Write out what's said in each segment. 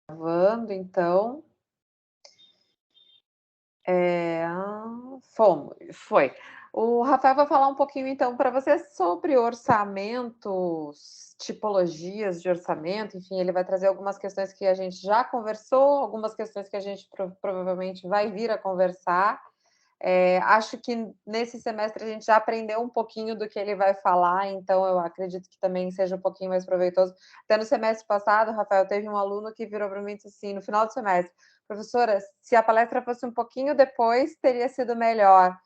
Gravando, então. Foi. O Rafael vai falar um pouquinho, então, para você sobre orçamentos, tipologias de orçamento, enfim, ele vai trazer algumas questões que a gente já conversou, algumas questões que a gente provavelmente vai vir a conversar. Acho que nesse semestre a gente já aprendeu um pouquinho do que ele vai falar, então eu acredito que também seja um pouquinho mais proveitoso. Até no semestre passado, Rafael, teve um aluno que virou para mim e disse assim, no final do semestre: professora, se a palestra fosse um pouquinho depois, teria sido melhor.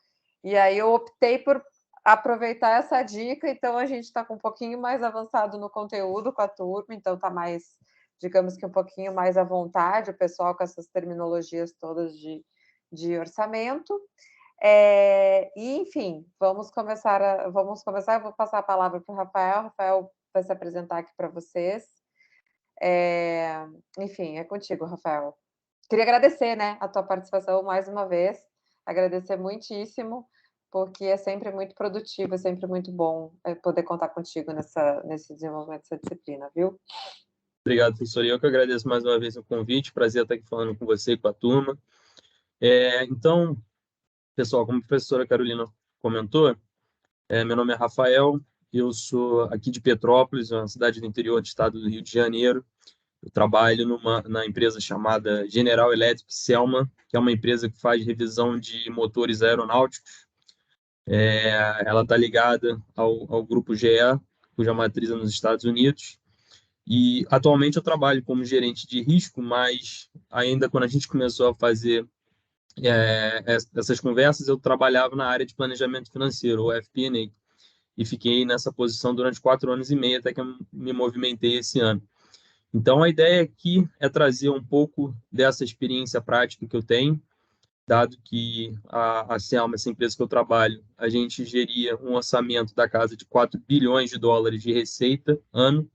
E aí eu optei por aproveitar essa dica, então a gente está com um pouquinho mais avançado no conteúdo com a turma, então está mais, digamos que um pouquinho mais à vontade, o pessoal com essas terminologias todas de orçamento. E, enfim, vamos começar. Eu vou passar a palavra para o Rafael. O Rafael vai se apresentar aqui para vocês. Enfim, é contigo, Rafael. Queria agradecer, né, a tua participação mais uma vez, agradecer muitíssimo, porque é sempre muito produtivo, é sempre muito bom poder contar contigo nesse desenvolvimento dessa disciplina, viu? Obrigado, professor. Eu que agradeço mais uma vez o convite. Prazer estar aqui falando com você e com a turma. Então, pessoal, como a professora Carolina comentou, meu nome é Rafael, eu sou aqui de Petrópolis, uma cidade do interior do estado do Rio de Janeiro. Eu trabalho na empresa chamada General Electric Selma, que é uma empresa que faz revisão de motores aeronáuticos. Ela está ligada ao grupo GE, cuja matriz é nos Estados Unidos. E atualmente eu trabalho como gerente de risco, mas ainda quando a gente começou a fazer essas conversas, eu trabalhava na área de planejamento financeiro, ou FP&A, e fiquei nessa posição durante 4 anos e meio, até que eu me movimentei esse ano. Então, a ideia aqui é trazer um pouco dessa experiência prática que eu tenho, dado que a Selma, essa empresa que eu trabalho, a gente geria um orçamento da casa de 4 bilhões de dólares de receita ano,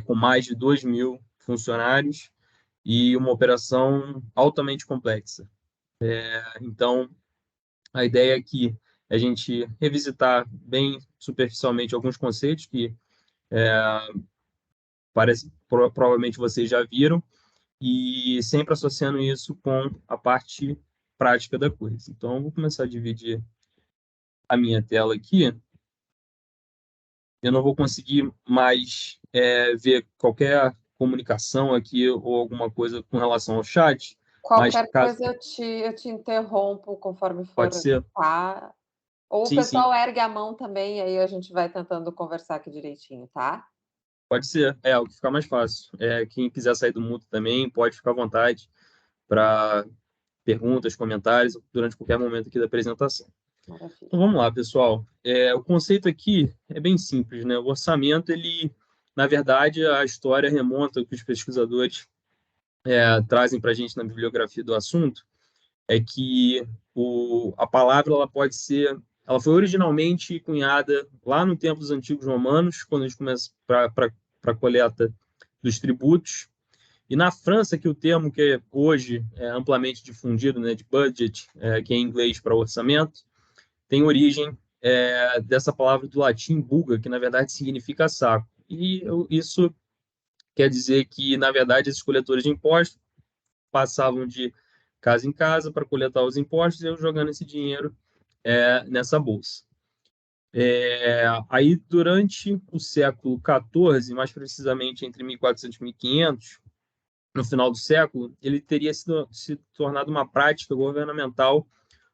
com mais de 2 mil funcionários e uma operação altamente complexa. Então, a ideia aqui é a gente revisitar bem superficialmente alguns conceitos que provavelmente vocês já viram, e sempre associando isso com a parte prática da coisa. Então, eu vou começar a dividir a minha tela aqui. Eu não vou conseguir mais ver qualquer comunicação aqui ou alguma coisa com relação ao chat, mas Qualquer caso coisa eu te interrompo conforme for, pode ser. tá? Ou o Sim, sim, pessoal ergue a mão também, e aí a gente vai tentando conversar aqui direitinho, tá? pode ser. O que ficar mais fácil. Quem quiser sair do mudo também, pode ficar à vontade para perguntas, comentários, durante qualquer momento aqui da apresentação. Maravilha. Então, vamos lá, pessoal. O conceito aqui é bem simples, né? O orçamento, ele, na verdade, a história remonta ao que os pesquisadores trazem para a gente na bibliografia do assunto, é que a palavra ela pode ser, ela foi originalmente cunhada lá no tempo dos antigos romanos, quando a gente começa para a coleta dos tributos, e na França, que o termo que hoje é amplamente difundido, né, de budget, que é em inglês para orçamento, tem origem dessa palavra do latim bulga, que na verdade significa saco. E isso quer dizer que, na verdade, esses coletores de impostos passavam de casa em casa para coletar os impostos e eu jogando esse dinheiro nessa bolsa. Aí, durante o século XIV, mais precisamente entre 1400 e 1500, no final do século, ele teria se tornado uma prática governamental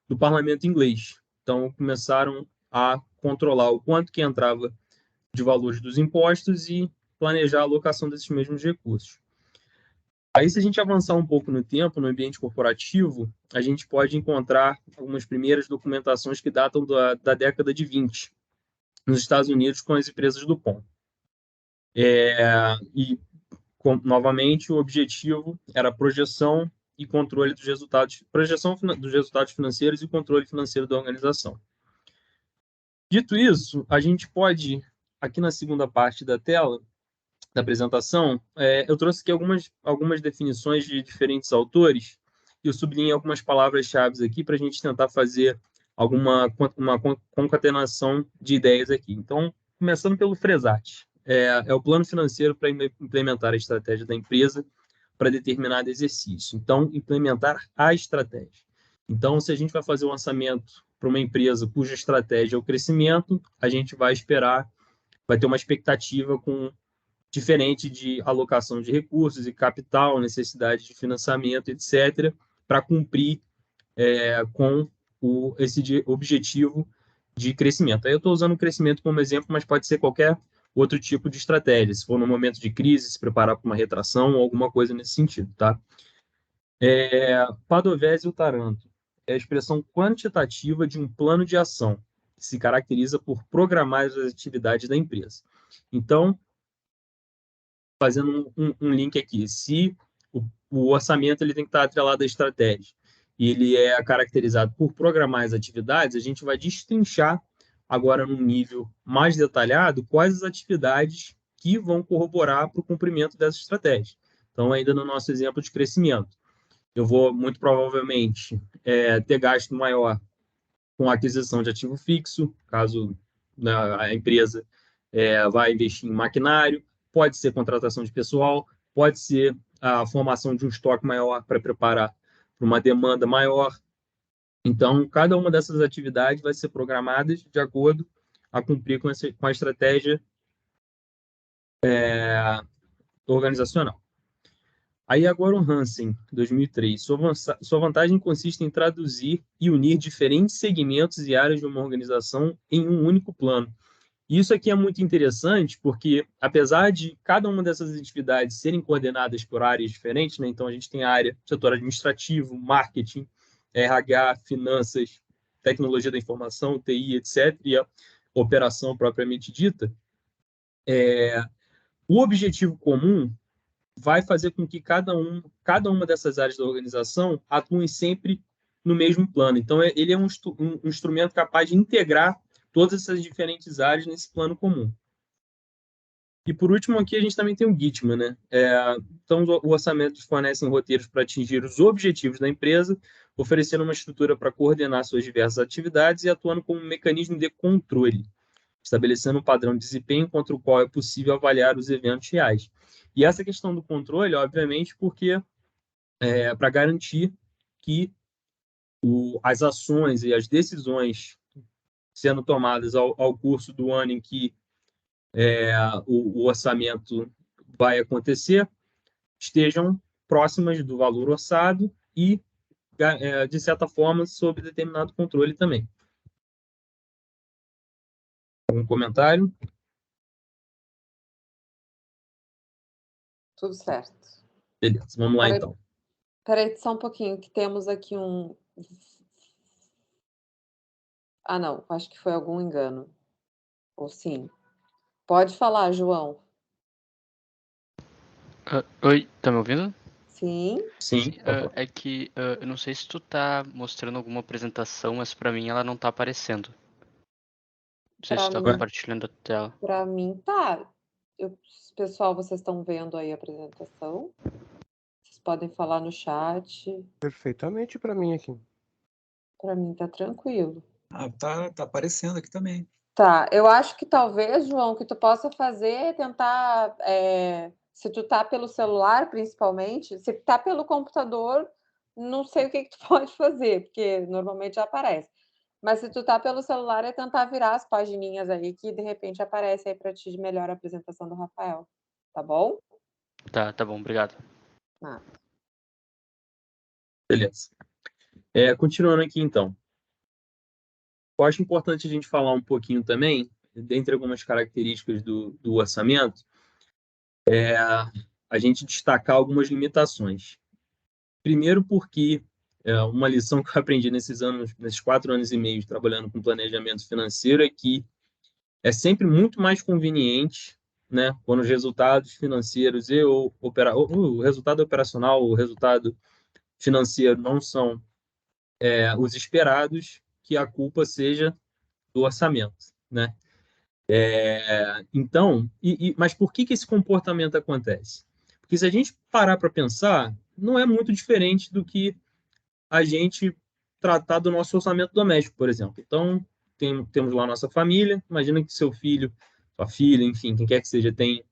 do parlamento inglês. Então, começaram a controlar o quanto que entrava de valores dos impostos e planejar a alocação desses mesmos recursos. Aí, se a gente avançar um pouco no tempo, no ambiente corporativo, a gente pode encontrar algumas primeiras documentações que datam da década de 20, nos Estados Unidos, com as empresas do POM. Novamente, o objetivo era a projeção e controle dos resultados, projeção dos resultados financeiros e controle financeiro da organização. Dito isso, a gente pode, aqui na segunda parte da tela, da apresentação, eu trouxe aqui algumas definições de diferentes autores e eu sublinhei algumas palavras-chave aqui para a gente tentar fazer uma concatenação de ideias aqui. Então, começando pelo Fresati. é o plano financeiro para implementar a estratégia da empresa para determinado exercício. Então, implementar a estratégia. Então, se a gente vai fazer um orçamento para uma empresa cuja estratégia é o crescimento, a gente vai esperar, vai ter uma expectativa diferente de alocação de recursos e capital, necessidade de financiamento, etc., para cumprir com esse objetivo de crescimento. Aí eu estou usando o crescimento como exemplo, mas pode ser qualquer outro tipo de estratégia. Se for no momento de crise, se preparar para uma retração ou alguma coisa nesse sentido, tá? Padovese e o Taranto é a expressão quantitativa de um plano de ação que se caracteriza por programar as atividades da empresa. Então, fazendo um link aqui, se o orçamento ele tem que estar atrelado à estratégia e ele é caracterizado por programar as atividades, a gente vai destrinchar agora num nível mais detalhado quais as atividades que vão corroborar para o cumprimento dessa estratégia. Então, ainda no nosso exemplo de crescimento, eu vou muito provavelmente ter gasto maior com a aquisição de ativo fixo, caso, né, a empresa vai investir em maquinário, pode ser contratação de pessoal, pode ser a formação de um estoque maior para preparar para uma demanda maior. Então, cada uma dessas atividades vai ser programada de acordo a cumprir com a estratégia organizacional. Aí agora o Hansen, 2003. Sua vantagem consiste em traduzir e unir diferentes segmentos e áreas de uma organização em um único plano. E isso aqui é muito interessante porque, apesar de cada uma dessas atividades serem coordenadas por áreas diferentes, né? Então a gente tem a área setor administrativo, marketing, RH, finanças, tecnologia da informação, TI, etc., e a operação propriamente dita, o objetivo comum vai fazer com que cada uma dessas áreas da organização atuem sempre no mesmo plano. Então, ele é um instrumento capaz de integrar todas essas diferentes áreas nesse plano comum. E, por último, aqui a gente também tem o Gitman, né? Então, o orçamento fornece roteiros para atingir os objetivos da empresa, oferecendo uma estrutura para coordenar suas diversas atividades e atuando como um mecanismo de controle, estabelecendo um padrão de desempenho contra o qual é possível avaliar os eventos reais. E essa questão do controle, obviamente, porque para garantir que as ações e as decisões sendo tomadas ao curso do ano em que o orçamento vai acontecer estejam próximas do valor orçado e, de certa forma, sob determinado controle também. Algum comentário? Tudo certo. Beleza, vamos lá então. Peraí, só um pouquinho, que temos aqui um. Ah, não, acho que foi algum engano. Ou sim. Pode falar, João. Oi, tá me ouvindo? Sim. Sim. É que eu não sei se tu tá mostrando alguma apresentação, mas pra mim ela não tá aparecendo. Não sei se tu tá compartilhando a tela. Pra mim tá. Pessoal, vocês estão vendo aí a apresentação? Vocês podem falar no chat. Perfeitamente para mim aqui. Pra mim tá tranquilo. Ah, tá aparecendo aqui também. Tá, eu acho que talvez, João, o que tu possa fazer é tentar, se tu tá pelo celular, principalmente, se tá pelo computador, não sei o que tu pode fazer, porque normalmente já aparece. Mas se tu tá pelo celular, é tentar virar as pagininhas aí, que de repente aparece aí para ti de melhor a apresentação do Rafael. Tá bom? Tá bom, obrigado. Beleza. Continuando aqui, então. Eu acho importante a gente falar um pouquinho também, dentre algumas características do orçamento, a gente destacar algumas limitações. Primeiro porque uma lição que eu aprendi nesses 4 anos e meio trabalhando com planejamento financeiro é que é sempre muito mais conveniente, né, quando os resultados financeiros o resultado operacional, o resultado financeiro não são os esperados, que a culpa seja do orçamento, né? Então, mas por que esse comportamento acontece? Porque se a gente parar para pensar, não é muito diferente do que a gente tratar do nosso orçamento doméstico, por exemplo. Então, temos lá a nossa família, imagina que seu filho sua filha, enfim, quem quer que seja, tem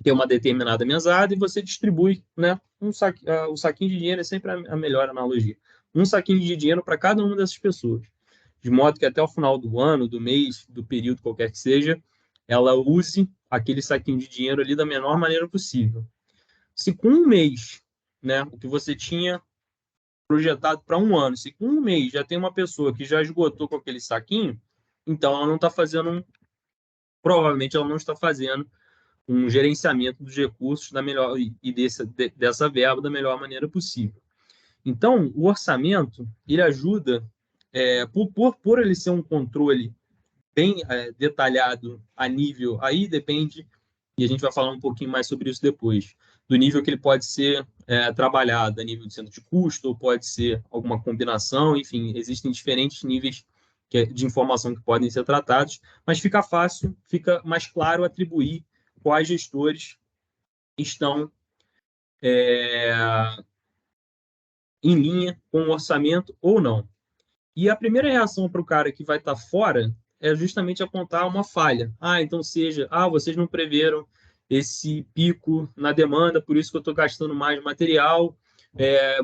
uma determinada mesada e você distribui, né? O saquinho de dinheiro é sempre a melhor analogia. Um saquinho de dinheiro para cada uma dessas pessoas. De modo que até o final do ano, do mês, do período qualquer que seja, ela use aquele saquinho de dinheiro ali da menor maneira possível. Se com um mês, né, o que você tinha projetado para um ano, se com um mês já tem uma pessoa que já esgotou com aquele saquinho, então ela não está fazendo, provavelmente ela não está fazendo um gerenciamento dos recursos da melhor e dessa verba da melhor maneira possível. Então, o orçamento ele ajuda, por ele ser um controle bem detalhado a nível, aí depende, e a gente vai falar um pouquinho mais sobre isso depois, do nível que ele pode ser trabalhado, a nível de centro de custo, ou pode ser alguma combinação, enfim, existem diferentes níveis de informação que podem ser tratados, mas fica fácil, fica mais claro atribuir quais gestores estão em linha com o orçamento ou não. E a primeira reação para o cara que vai estar fora é justamente apontar uma falha. Então vocês não preveram esse pico na demanda, por isso que eu estou gastando mais material,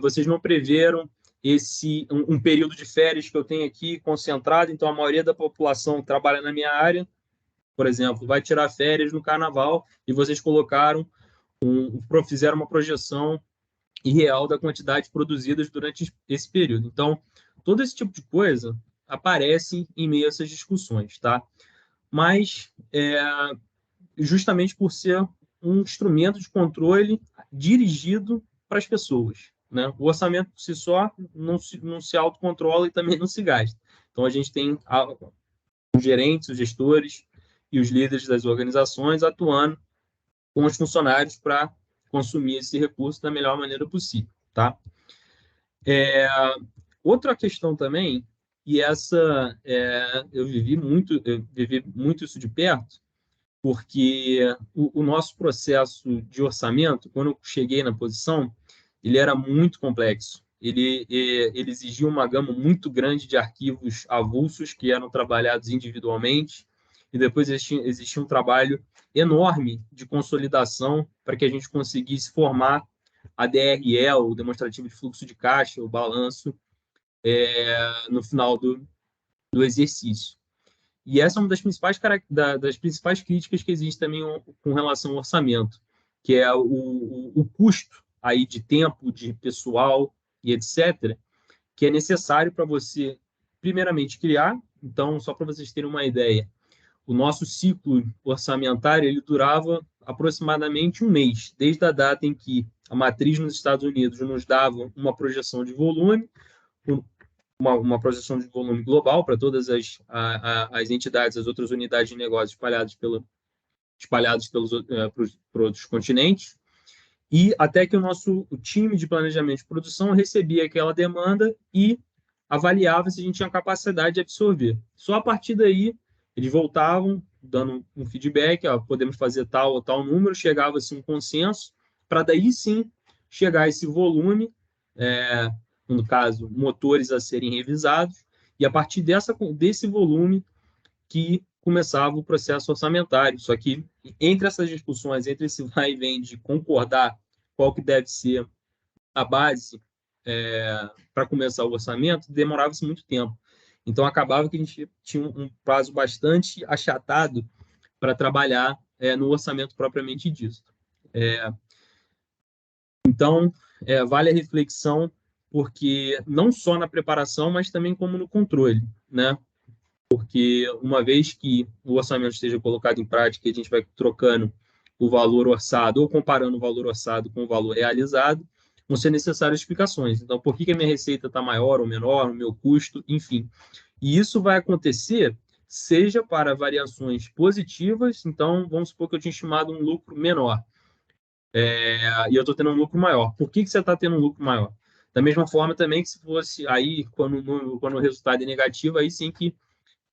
vocês não preveram um período de férias que eu tenho aqui concentrado, então a maioria da população trabalha na minha área, por exemplo, vai tirar férias no carnaval e vocês fizeram uma projeção irreal da quantidade produzidas durante esse período. Então, todo esse tipo de coisa aparece em meio a essas discussões, tá? Mas, justamente por ser um instrumento de controle dirigido para as pessoas, né? O orçamento por si só não se autocontrola e também não se gasta. Então, a gente tem os gerentes, os gestores e os líderes das organizações atuando com os funcionários para consumir esse recurso da melhor maneira possível, tá? Outra questão também, e essa eu vivi muito isso de perto, porque o nosso processo de orçamento, quando eu cheguei na posição, ele era muito complexo. Ele exigia uma gama muito grande de arquivos avulsos que eram trabalhados individualmente, e depois existia um trabalho enorme de consolidação para que a gente conseguisse formar a DRE, o demonstrativo de fluxo de caixa, o balanço, no final do exercício. E essa é uma das principais críticas que existe também com relação ao orçamento, que é o custo aí de tempo, de pessoal e etc., que é necessário para você, primeiramente, criar. Então, só para vocês terem uma ideia, o nosso ciclo orçamentário ele durava aproximadamente um mês, desde a data em que a matriz nos Estados Unidos nos dava uma projeção de volume, uma projeção de volume global para todas as entidades, as outras unidades de negócio espalhadas por outros continentes, e até que o time de planejamento de produção recebia aquela demanda e avaliava se a gente tinha capacidade de absorver. Só a partir daí, eles voltavam, dando um feedback, podemos fazer tal ou tal número, chegava-se um consenso, para daí sim chegar a esse volume, no caso, motores a serem revisados, e a partir desse volume que começava o processo orçamentário. Só que entre essas discussões, entre esse vai e vem de concordar qual que deve ser a base para começar o orçamento, demorava-se muito tempo. Então, acabava que a gente tinha um prazo bastante achatado para trabalhar no orçamento propriamente dito. Então, vale a reflexão, porque não só na preparação, mas também como no controle, né? Porque uma vez que o orçamento esteja colocado em prática, a gente vai trocando o valor orçado ou comparando o valor orçado com o valor realizado, vão ser necessárias explicações. Então, por que a minha receita está maior ou menor, o meu custo, enfim. E isso vai acontecer seja para variações positivas, então vamos supor que eu tinha estimado um lucro menor, e eu estou tendo um lucro maior. Por que você está tendo um lucro maior? Da mesma forma também que se fosse aí, quando o resultado é negativo, aí sim que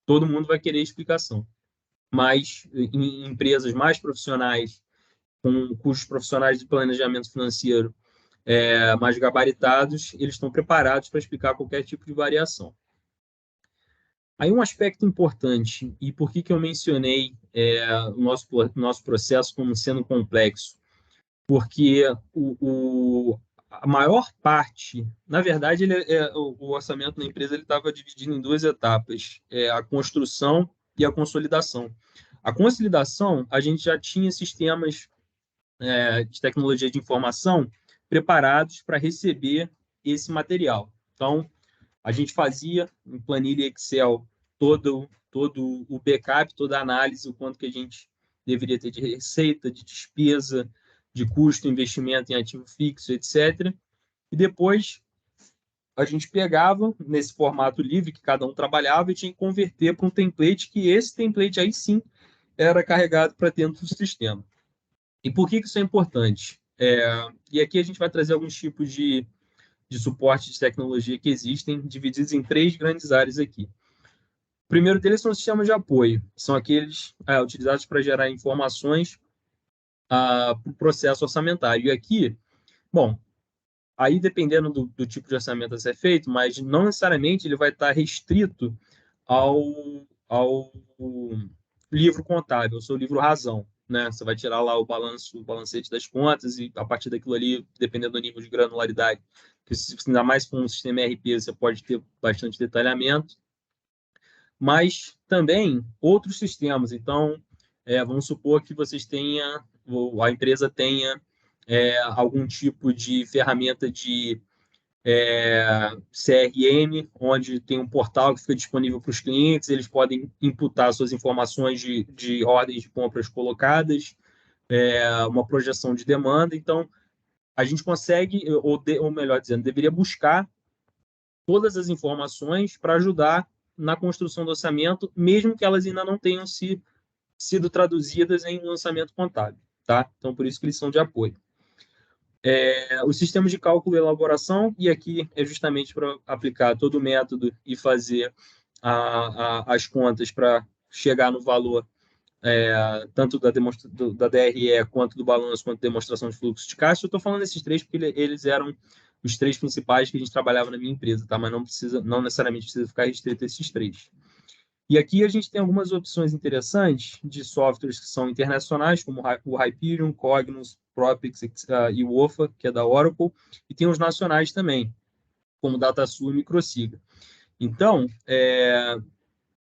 todo mundo vai querer explicação. Mas em empresas mais profissionais, com custos profissionais de planejamento financeiro mais gabaritados, eles estão preparados para explicar qualquer tipo de variação. Aí um aspecto importante, e por que eu mencionei o nosso processo como sendo complexo? Porque a maior parte, na verdade, o orçamento da empresa ele estava dividido em duas etapas, a construção e a consolidação. A consolidação, a gente já tinha sistemas de tecnologia de informação preparados para receber esse material. Então, a gente fazia em planilha Excel todo o backup, toda a análise, o quanto que a gente deveria ter de receita, de despesa, de custo, investimento em ativo fixo, etc. E depois a gente pegava nesse formato livre que cada um trabalhava e tinha que converter para um template, que esse template aí sim era carregado para dentro do sistema. E por que isso é importante? E aqui a gente vai trazer alguns tipos de suporte de tecnologia que existem, divididos em 3 grandes áreas aqui. O primeiro deles são os sistemas de apoio, que são aqueles utilizados para gerar informações para o processo orçamentário. E aqui, bom, aí dependendo do tipo de orçamento a ser feito, mas não necessariamente ele vai estar restrito ao livro contábil, ao seu livro razão. Né? Você vai tirar lá o balancete das contas e a partir daquilo ali, dependendo do nível de granularidade, que se ainda mais for um sistema ERP, você pode ter bastante detalhamento, mas também outros sistemas. Então, vamos supor que vocês tenham, a empresa tenha algum tipo de ferramenta de CRM, onde tem um portal que fica disponível para os clientes, eles podem imputar suas informações de ordens de compras colocadas, uma projeção de demanda. Então, a gente consegue, ou melhor dizendo, deveria buscar todas as informações para ajudar na construção do orçamento, mesmo que elas ainda não tenham sido traduzidas em lançamento contábil. Tá? Então, por isso que eles são de apoio. Os sistemas de cálculo e elaboração, e aqui é justamente para aplicar todo o método e fazer as contas para chegar no valor tanto da DRE quanto do balanço, quanto da demonstração de fluxo de caixa. Eu estou falando desses 3 porque eles eram os 3 principais que a gente trabalhava na minha empresa, tá? Mas não necessariamente precisa ficar restrito a esses 3. E aqui a gente tem algumas opções interessantes de softwares que são internacionais, como o Hyperion, Cognos, Propix e o OFA, que é da Oracle, e tem os nacionais também, como DataSul e Microsiga. Então,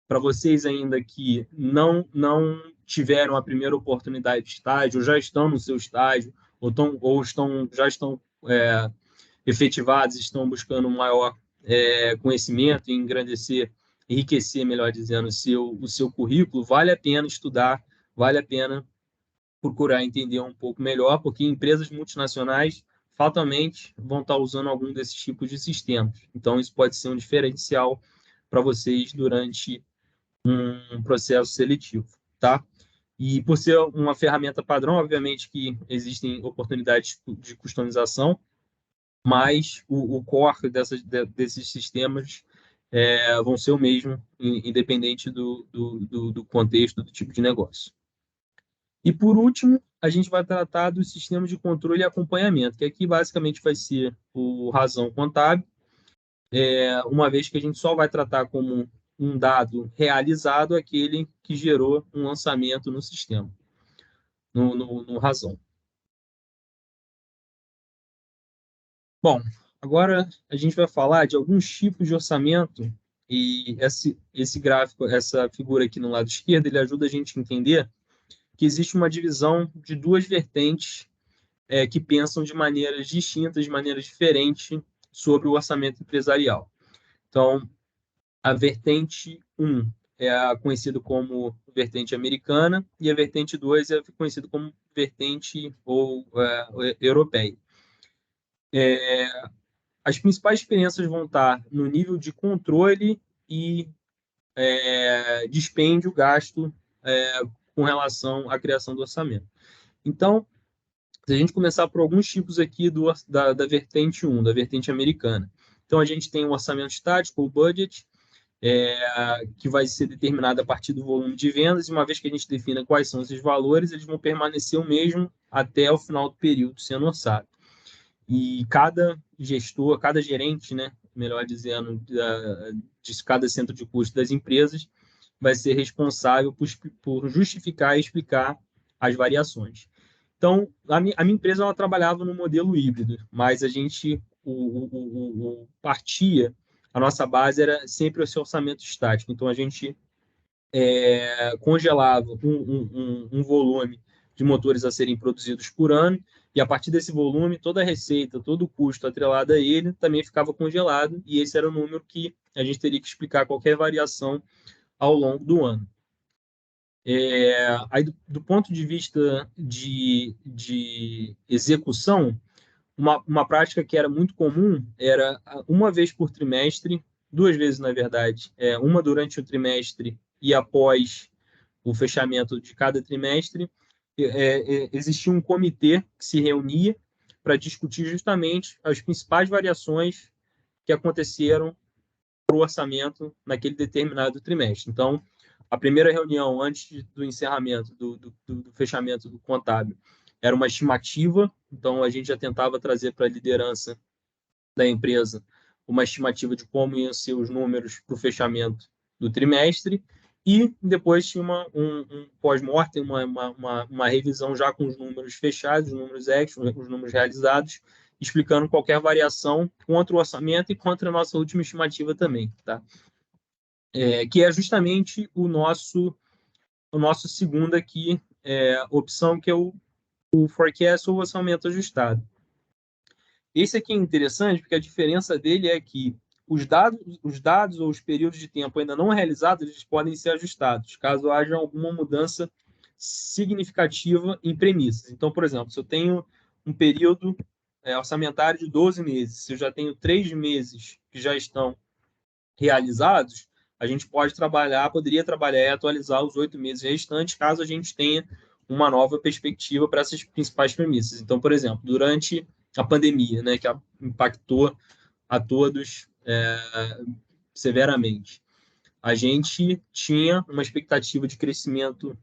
para vocês ainda que não tiveram a primeira oportunidade de estágio, ou já estão no seu estágio, já estão efetivados, estão buscando um maior conhecimento e enriquecer, melhor dizendo, o seu currículo, vale a pena estudar, vale a pena procurar entender um pouco melhor, porque empresas multinacionais fatalmente vão estar usando algum desses tipos de sistemas. Então, isso pode ser um diferencial para vocês durante um processo seletivo, tá? E por ser uma ferramenta padrão, obviamente que existem oportunidades de customização, mas o core desses sistemas vão ser o mesmo, independente do contexto, do tipo de negócio. E, por último, a gente vai tratar dos sistemas de controle e acompanhamento, que aqui basicamente vai ser o razão contábil, uma vez que a gente só vai tratar como um dado realizado aquele que gerou um lançamento no sistema, no razão. Bom, agora a gente vai falar de alguns tipos de orçamento e esse gráfico, essa figura aqui no lado esquerdo, ele ajuda a gente a entender que existe uma divisão de 2 vertentes que pensam de maneiras distintas, de maneiras diferentes sobre o orçamento empresarial. Então, a vertente 1 é conhecida como vertente americana e a vertente 2 é conhecida como vertente europeia. As principais diferenças vão estar no nível de controle e dispêndio, gasto com relação à criação do orçamento. Então, se a gente começar por alguns tipos aqui da vertente 1, da vertente americana. Então, a gente tem o orçamento estático, o budget, que vai ser determinado a partir do volume de vendas, e uma vez que a gente defina quais são esses valores, eles vão permanecer o mesmo até o final do período sendo orçado. E cada gestor, cada gerente, né, melhor dizendo, de cada centro de custo das empresas, vai ser responsável por justificar e explicar as variações. Então, a minha empresa ela trabalhava no modelo híbrido, mas a gente partia, a nossa base era sempre esse orçamento estático. Então, a gente congelava um volume de motores a serem produzidos por ano, e a partir desse volume, toda a receita, todo o custo atrelado a ele também ficava congelado, e esse era o número que a gente teria que explicar qualquer variação ao longo do ano. Aí, do ponto de vista de execução, uma prática que era muito comum era uma vez por trimestre, 2 vezes, na verdade, uma durante o trimestre e após o fechamento de cada trimestre, existia um comitê que se reunia para discutir justamente as principais variações que aconteceram para o orçamento naquele determinado trimestre. Então, a primeira reunião antes do encerramento, do fechamento do contábil, era uma estimativa, então a gente já tentava trazer para a liderança da empresa uma estimativa de como iam ser os números para o fechamento do trimestre, e depois tinha um pós-mortem, uma revisão já com os números fechados, os números extras, os números realizados, explicando qualquer variação contra o orçamento e contra a nossa última estimativa também, tá? Que é justamente o nosso segundo aqui, opção, que é o forecast ou orçamento ajustado. Esse aqui é interessante porque a diferença dele é que os dados ou os períodos de tempo ainda não realizados, eles podem ser ajustados, caso haja alguma mudança significativa em premissas. Então, por exemplo, se eu tenho um período orçamentário de 12 meses, se eu já tenho 3 meses que já estão realizados, a gente poderia trabalhar e atualizar os 8 meses restantes, caso a gente tenha uma nova perspectiva para essas principais premissas. Então, por exemplo, durante a pandemia, né, que impactou a todos severamente, a gente tinha uma expectativa de crescimento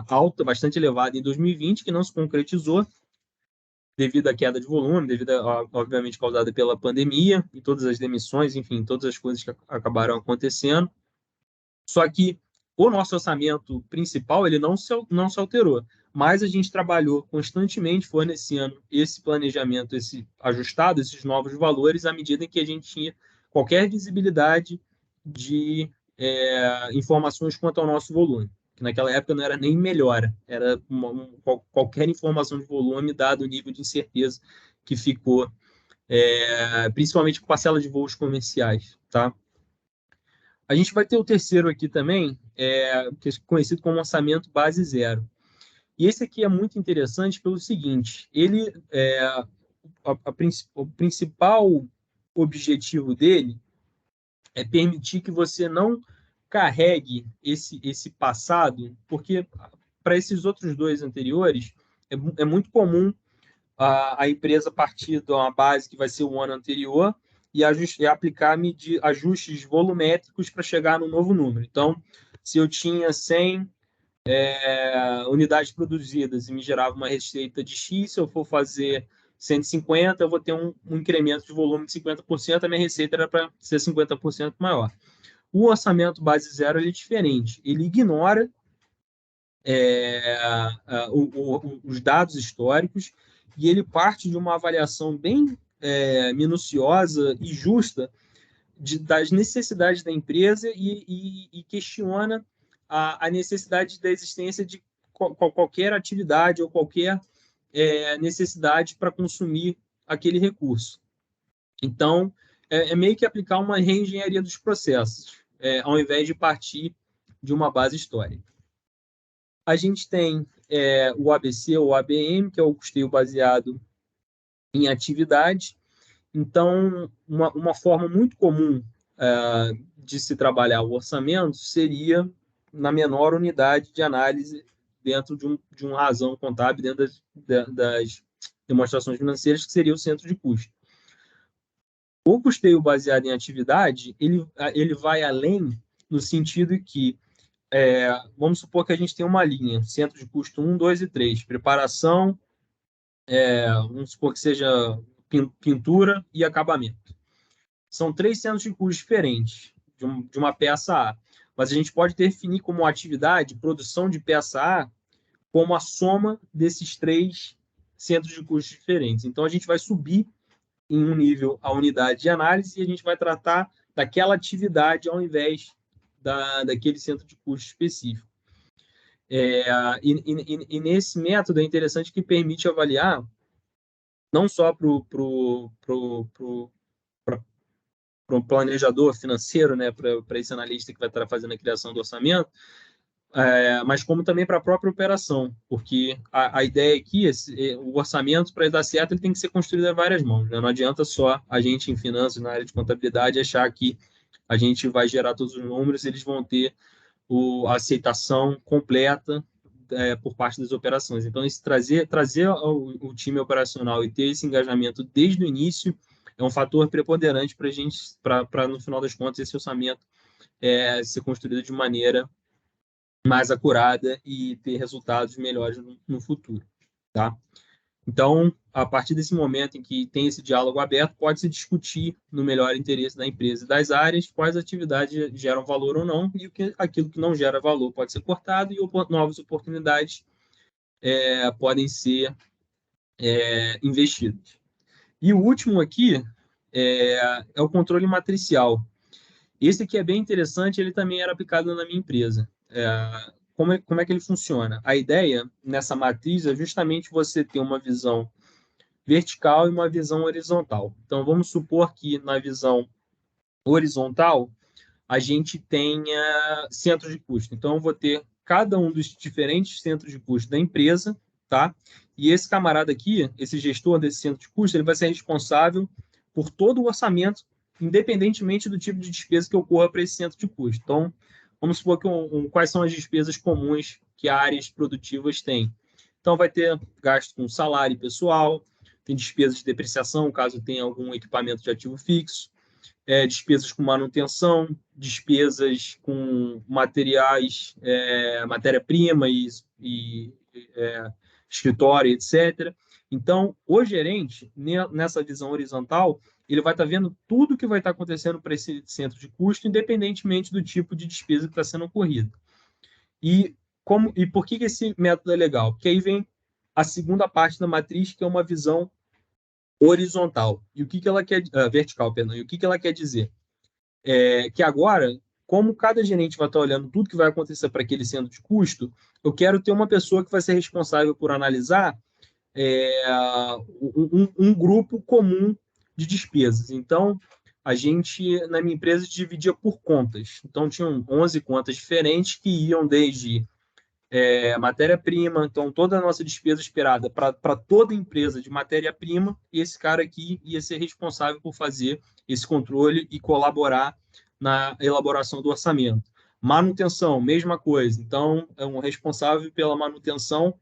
alta, bastante elevada em 2020, que não se concretizou devido à queda de volume, obviamente, causada pela pandemia e todas as demissões, enfim, todas as coisas que acabaram acontecendo. Só que o nosso orçamento principal, ele não se alterou, mas a gente trabalhou constantemente fornecendo esse planejamento, esse ajustado, esses novos valores, à medida em que a gente tinha qualquer visibilidade de informações quanto ao nosso volume. Que naquela época não era nem melhora, era qualquer informação de volume, dado o nível de incerteza que ficou, principalmente com parcela de voos comerciais, tá? A gente vai ter o terceiro aqui também, que é conhecido como orçamento base zero. E esse aqui é muito interessante pelo seguinte, ele, o principal objetivo dele é permitir que você não carregue esse passado, porque para esses outros dois anteriores, é muito comum a empresa partir de uma base que vai ser o ano anterior e aplicar ajustes volumétricos para chegar no novo número. Então, se eu tinha 100 unidades produzidas e me gerava uma receita de X, se eu for fazer 150, eu vou ter um incremento de volume de 50%, a minha receita era para ser 50% maior. O orçamento base zero ele é diferente, ele ignora os dados históricos e ele parte de uma avaliação bem minuciosa e justa das necessidades da empresa e questiona a necessidade da existência de qualquer atividade ou qualquer necessidade para consumir aquele recurso. Então, meio que aplicar uma reengenharia dos processos, ao invés de partir de uma base histórica. A gente tem o ABC ou ABM, que é o custeio baseado em atividade. Então, uma forma muito comum de se trabalhar o orçamento seria na menor unidade de análise dentro de uma razão contábil, dentro das demonstrações financeiras, que seria o centro de custo. O custeio baseado em atividade, ele vai além no sentido que, vamos supor que a gente tem uma linha, centro de custo 1, 2 e 3, preparação, vamos supor que seja pintura e acabamento. são 3 centros de custo diferentes de uma peça A. Mas a gente pode definir como atividade produção de peça A como a soma desses 3 centros de custos diferentes. Então, a gente vai subir em um nível a unidade de análise e a gente vai tratar daquela atividade ao invés daquele centro de custo específico. E nesse método é interessante que permite avaliar não só para o planejador financeiro, né, para esse analista que vai estar fazendo a criação do orçamento, mas como também para a própria operação, porque a ideia aqui, o orçamento, para dar certo, ele tem que ser construído a várias mãos, né? Não adianta só a gente em finanças, na área de contabilidade, achar que a gente vai gerar todos os números, eles vão ter a aceitação completa por parte das operações. Então, trazer o time operacional e ter esse engajamento desde o início é um fator preponderante para a gente, para no final das contas, esse orçamento ser construído de maneira mais acurada e ter resultados melhores no futuro, tá? Então, a partir desse momento em que tem esse diálogo aberto, pode-se discutir no melhor interesse da empresa e das áreas quais atividades geram valor ou não, e aquilo que não gera valor pode ser cortado e novas oportunidades podem ser investidas. E o último aqui é o controle matricial. Esse aqui é bem interessante, ele também era aplicado na minha empresa. Como é que ele funciona? A ideia nessa matriz é justamente você ter uma visão vertical e uma visão horizontal. Então, vamos supor que na visão horizontal a gente tenha centros de custo. Então, eu vou ter cada um dos diferentes centros de custo da empresa, tá? E esse camarada aqui, esse gestor desse centro de custo, ele vai ser responsável por todo o orçamento, independentemente do tipo de despesa que ocorra para esse centro de custo. Então, vamos supor que quais são as despesas comuns que áreas produtivas têm. Então, vai ter gasto com salário pessoal, tem despesas de depreciação, caso tenha algum equipamento de ativo fixo, despesas com manutenção, despesas com materiais, matéria-prima e escritório, etc. Então, o gerente, nessa visão horizontal, ele vai estar vendo tudo que vai estar acontecendo para esse centro de custo, independentemente do tipo de despesa que está sendo ocorrida. E por que esse método é legal? Porque aí vem a segunda parte da matriz, que é uma visão horizontal. E o que ela quer, vertical, perdão. E o que ela quer dizer? Que agora, como cada gerente vai estar olhando tudo que vai acontecer para aquele centro de custo, eu quero ter uma pessoa que vai ser responsável por analisar um grupo comum de despesas. Então, a gente, na minha empresa, dividia por contas. Então, tinham 11 contas diferentes que iam desde matéria-prima, então toda a nossa despesa esperada para toda empresa de matéria-prima, e esse cara aqui ia ser responsável por fazer esse controle e colaborar na elaboração do orçamento. Manutenção, mesma coisa. Então, é um responsável pela manutenção,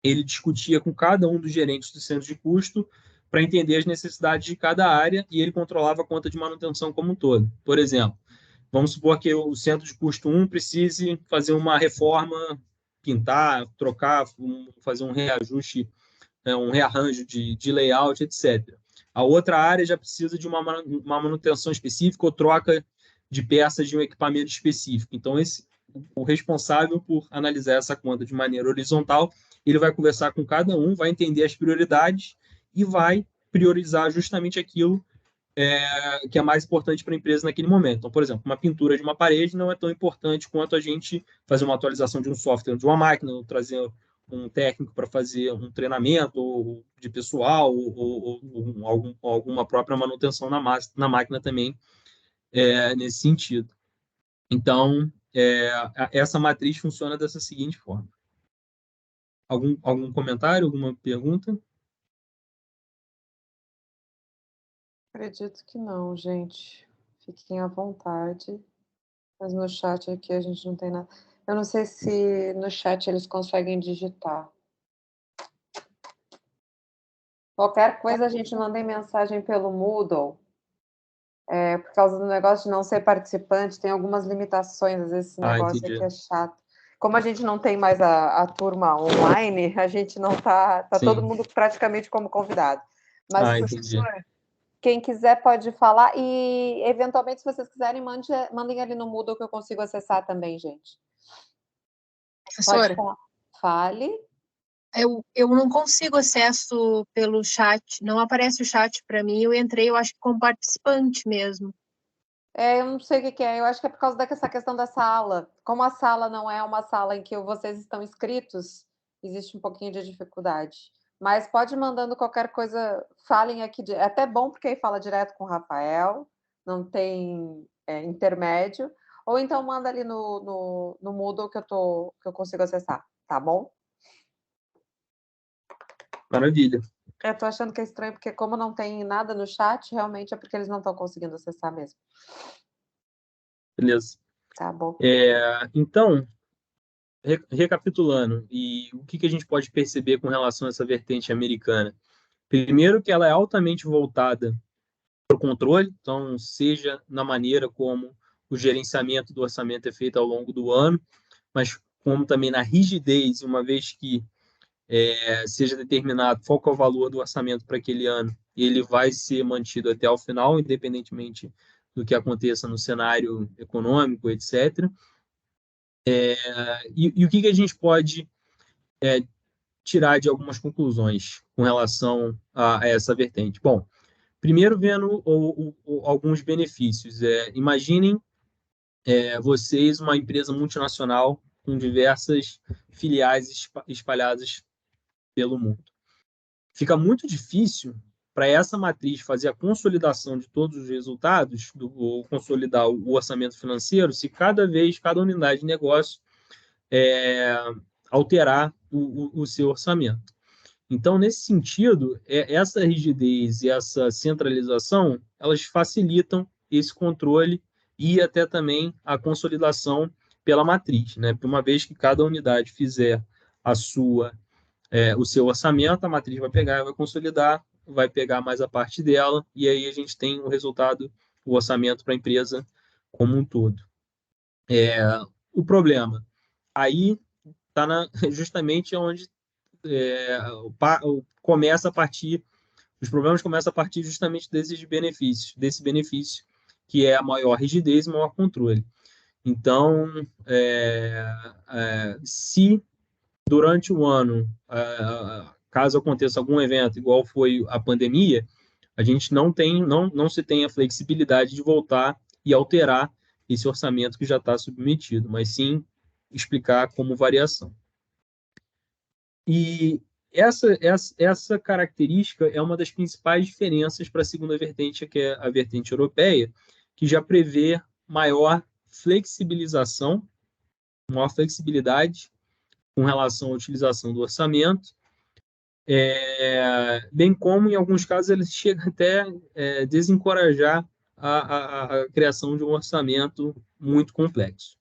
ele discutia com cada um dos gerentes do centro de custo para entender as necessidades de cada área e ele controlava a conta de manutenção como um todo. Por exemplo, vamos supor que o centro de custo 1 precise fazer uma reforma, pintar, trocar, fazer um reajuste, um rearranjo de layout, etc. A outra área já precisa de uma manutenção específica ou troca de peças de um equipamento específico. Então, o responsável por analisar essa conta de maneira horizontal, ele vai conversar com cada um, vai entender as prioridades e vai priorizar justamente aquilo que é mais importante para a empresa naquele momento. Então, por exemplo, uma pintura de uma parede não é tão importante quanto a gente fazer uma atualização de um software de uma máquina, ou trazer um técnico para fazer um treinamento ou de pessoal ou alguma própria manutenção na máquina também nesse sentido. Então, essa matriz funciona dessa seguinte forma. Algum comentário, alguma pergunta? Acredito que não, gente. Fiquem à vontade. Mas no chat aqui a gente não tem nada. Eu não sei se no chat eles conseguem digitar. Qualquer coisa a gente manda em mensagem pelo Moodle. Por causa do negócio de não ser participante, tem algumas limitações, às vezes esse negócio entendi. aqui é chato. Como a gente não tem mais a turma online, a gente não tá todo mundo praticamente como convidado. Mas, Entendi. professor, Quem quiser pode falar e, eventualmente, se vocês quiserem, mandem ali no Moodle que eu consigo acessar também, gente. Professora, Pode falar. Fale. eu não consigo acesso pelo chat, não aparece o chat para mim, eu entrei, eu acho que como participante mesmo. Eu não sei o que é, eu acho que é por causa dessa questão da sala. Como a sala não é uma sala em que vocês estão inscritos, existe um pouquinho de dificuldade. Mas pode ir mandando qualquer coisa, falem aqui. É até bom, porque aí fala direto com o Rafael, não tem intermédio. Ou então manda ali no Moodle que eu consigo acessar, tá bom? Maravilha. Eu tô achando que é estranho, porque como não tem nada no chat, realmente é porque eles não estão conseguindo acessar mesmo. Beleza. Tá bom. Então, recapitulando, e o que a gente pode perceber com relação a essa vertente americana? Primeiro, que ela é altamente voltada para o controle, então, seja na maneira como o gerenciamento do orçamento é feito ao longo do ano, mas como também na rigidez, uma vez que seja determinado qual que é o valor do orçamento para aquele ano, ele vai ser mantido até o final, independentemente do que aconteça no cenário econômico, etc. E o que a gente pode tirar de algumas conclusões com relação a essa vertente? Bom, primeiro vendo alguns benefícios. Imaginem vocês uma empresa multinacional com diversas filiais espalhadas pelo mundo. Fica muito difícil para essa matriz fazer a consolidação de todos os resultados, ou consolidar o orçamento financeiro, se cada unidade de negócio alterar o seu orçamento. Então, nesse sentido, essa rigidez e essa centralização, elas facilitam esse controle e até também a consolidação pela matriz, né? Uma vez que cada unidade fizer o seu orçamento, a matriz vai pegar, vai consolidar, vai pegar mais a parte dela, e aí a gente tem o resultado, o orçamento para a empresa como um todo. O problema, aí está justamente onde começa a partir, os problemas começam a partir justamente desse benefício, que é a maior rigidez e maior controle. Então, se durante o ano, caso aconteça algum evento, igual foi a pandemia, a gente não se tem a flexibilidade de voltar e alterar esse orçamento que já está submetido, mas sim explicar como variação. E essa característica é uma das principais diferenças para a segunda vertente, que é a vertente europeia, que já prevê maior flexibilização, maior flexibilidade com relação à utilização do orçamento, bem como, em alguns casos, ele chega até desencorajar a criação de um orçamento muito complexo.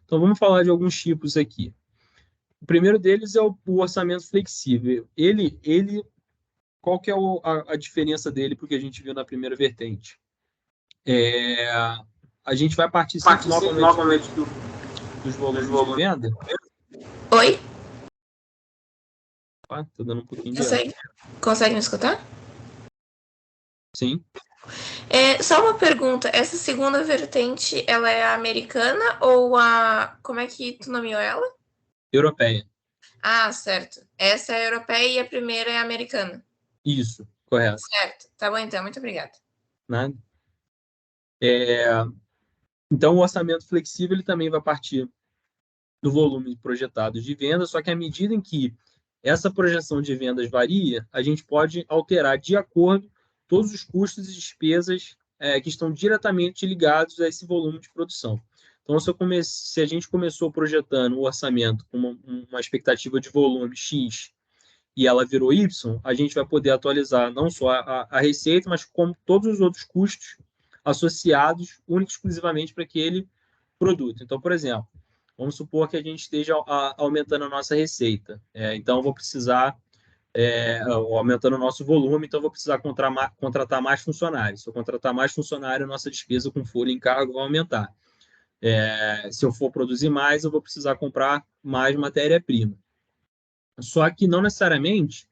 Então, vamos falar de alguns tipos aqui. O primeiro deles é o orçamento flexível. Qual que é a diferença dele para o que a gente viu na primeira vertente? A gente vai partir novamente dos volumes de venda. Oi? Tá dando um pouquinho de Consegue me escutar? Sim. Só uma pergunta, essa segunda vertente, ela é a americana ou a... Como é que tu nomeou ela? Europeia. Ah, certo. Essa é a europeia e a primeira é a americana. Isso, correto. Certo. Tá bom, então. Muito obrigada. Nada. Então, o orçamento flexível ele também vai partir do volume projetado de vendas, só que à medida em que essa projeção de vendas varia, a gente pode alterar de acordo todos os custos e despesas que estão diretamente ligados a esse volume de produção. Então, se a gente começou projetando o orçamento com uma expectativa de volume X e ela virou Y, a gente vai poder atualizar não só a receita, mas como todos os outros custos associados única e exclusivamente para aquele produto. Então, por exemplo, vamos supor que a gente esteja aumentando a nossa receita. Então, eu vou precisar, aumentando o nosso volume, então eu vou precisar contratar mais funcionários. Se eu contratar mais funcionários, a nossa despesa com folha em cargo vai aumentar. Se eu for produzir mais, eu vou precisar comprar mais matéria-prima. Só que não necessariamente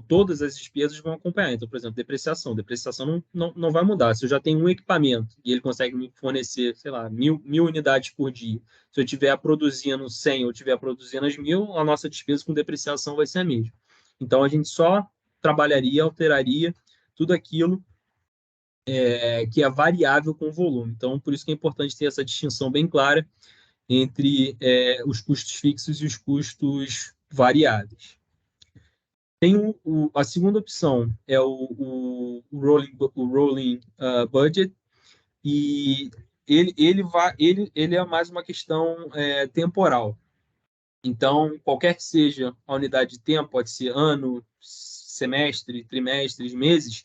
todas as despesas vão acompanhar. Então, por exemplo, depreciação. Depreciação não vai mudar. Se eu já tenho um equipamento e ele consegue me fornecer, sei lá, 1.000 unidades por dia, se eu estiver produzindo 100 ou estiver produzindo as 1.000, a nossa despesa com depreciação vai ser a mesma. Então, a gente só trabalharia, alteraria tudo aquilo que é variável com o volume. Então, por isso que é importante ter essa distinção bem clara entre os custos fixos e os custos variáveis. Tem a segunda opção, é o rolling budget, e ele é mais uma questão temporal. Então, qualquer que seja a unidade de tempo, pode ser ano, semestre, trimestres, meses,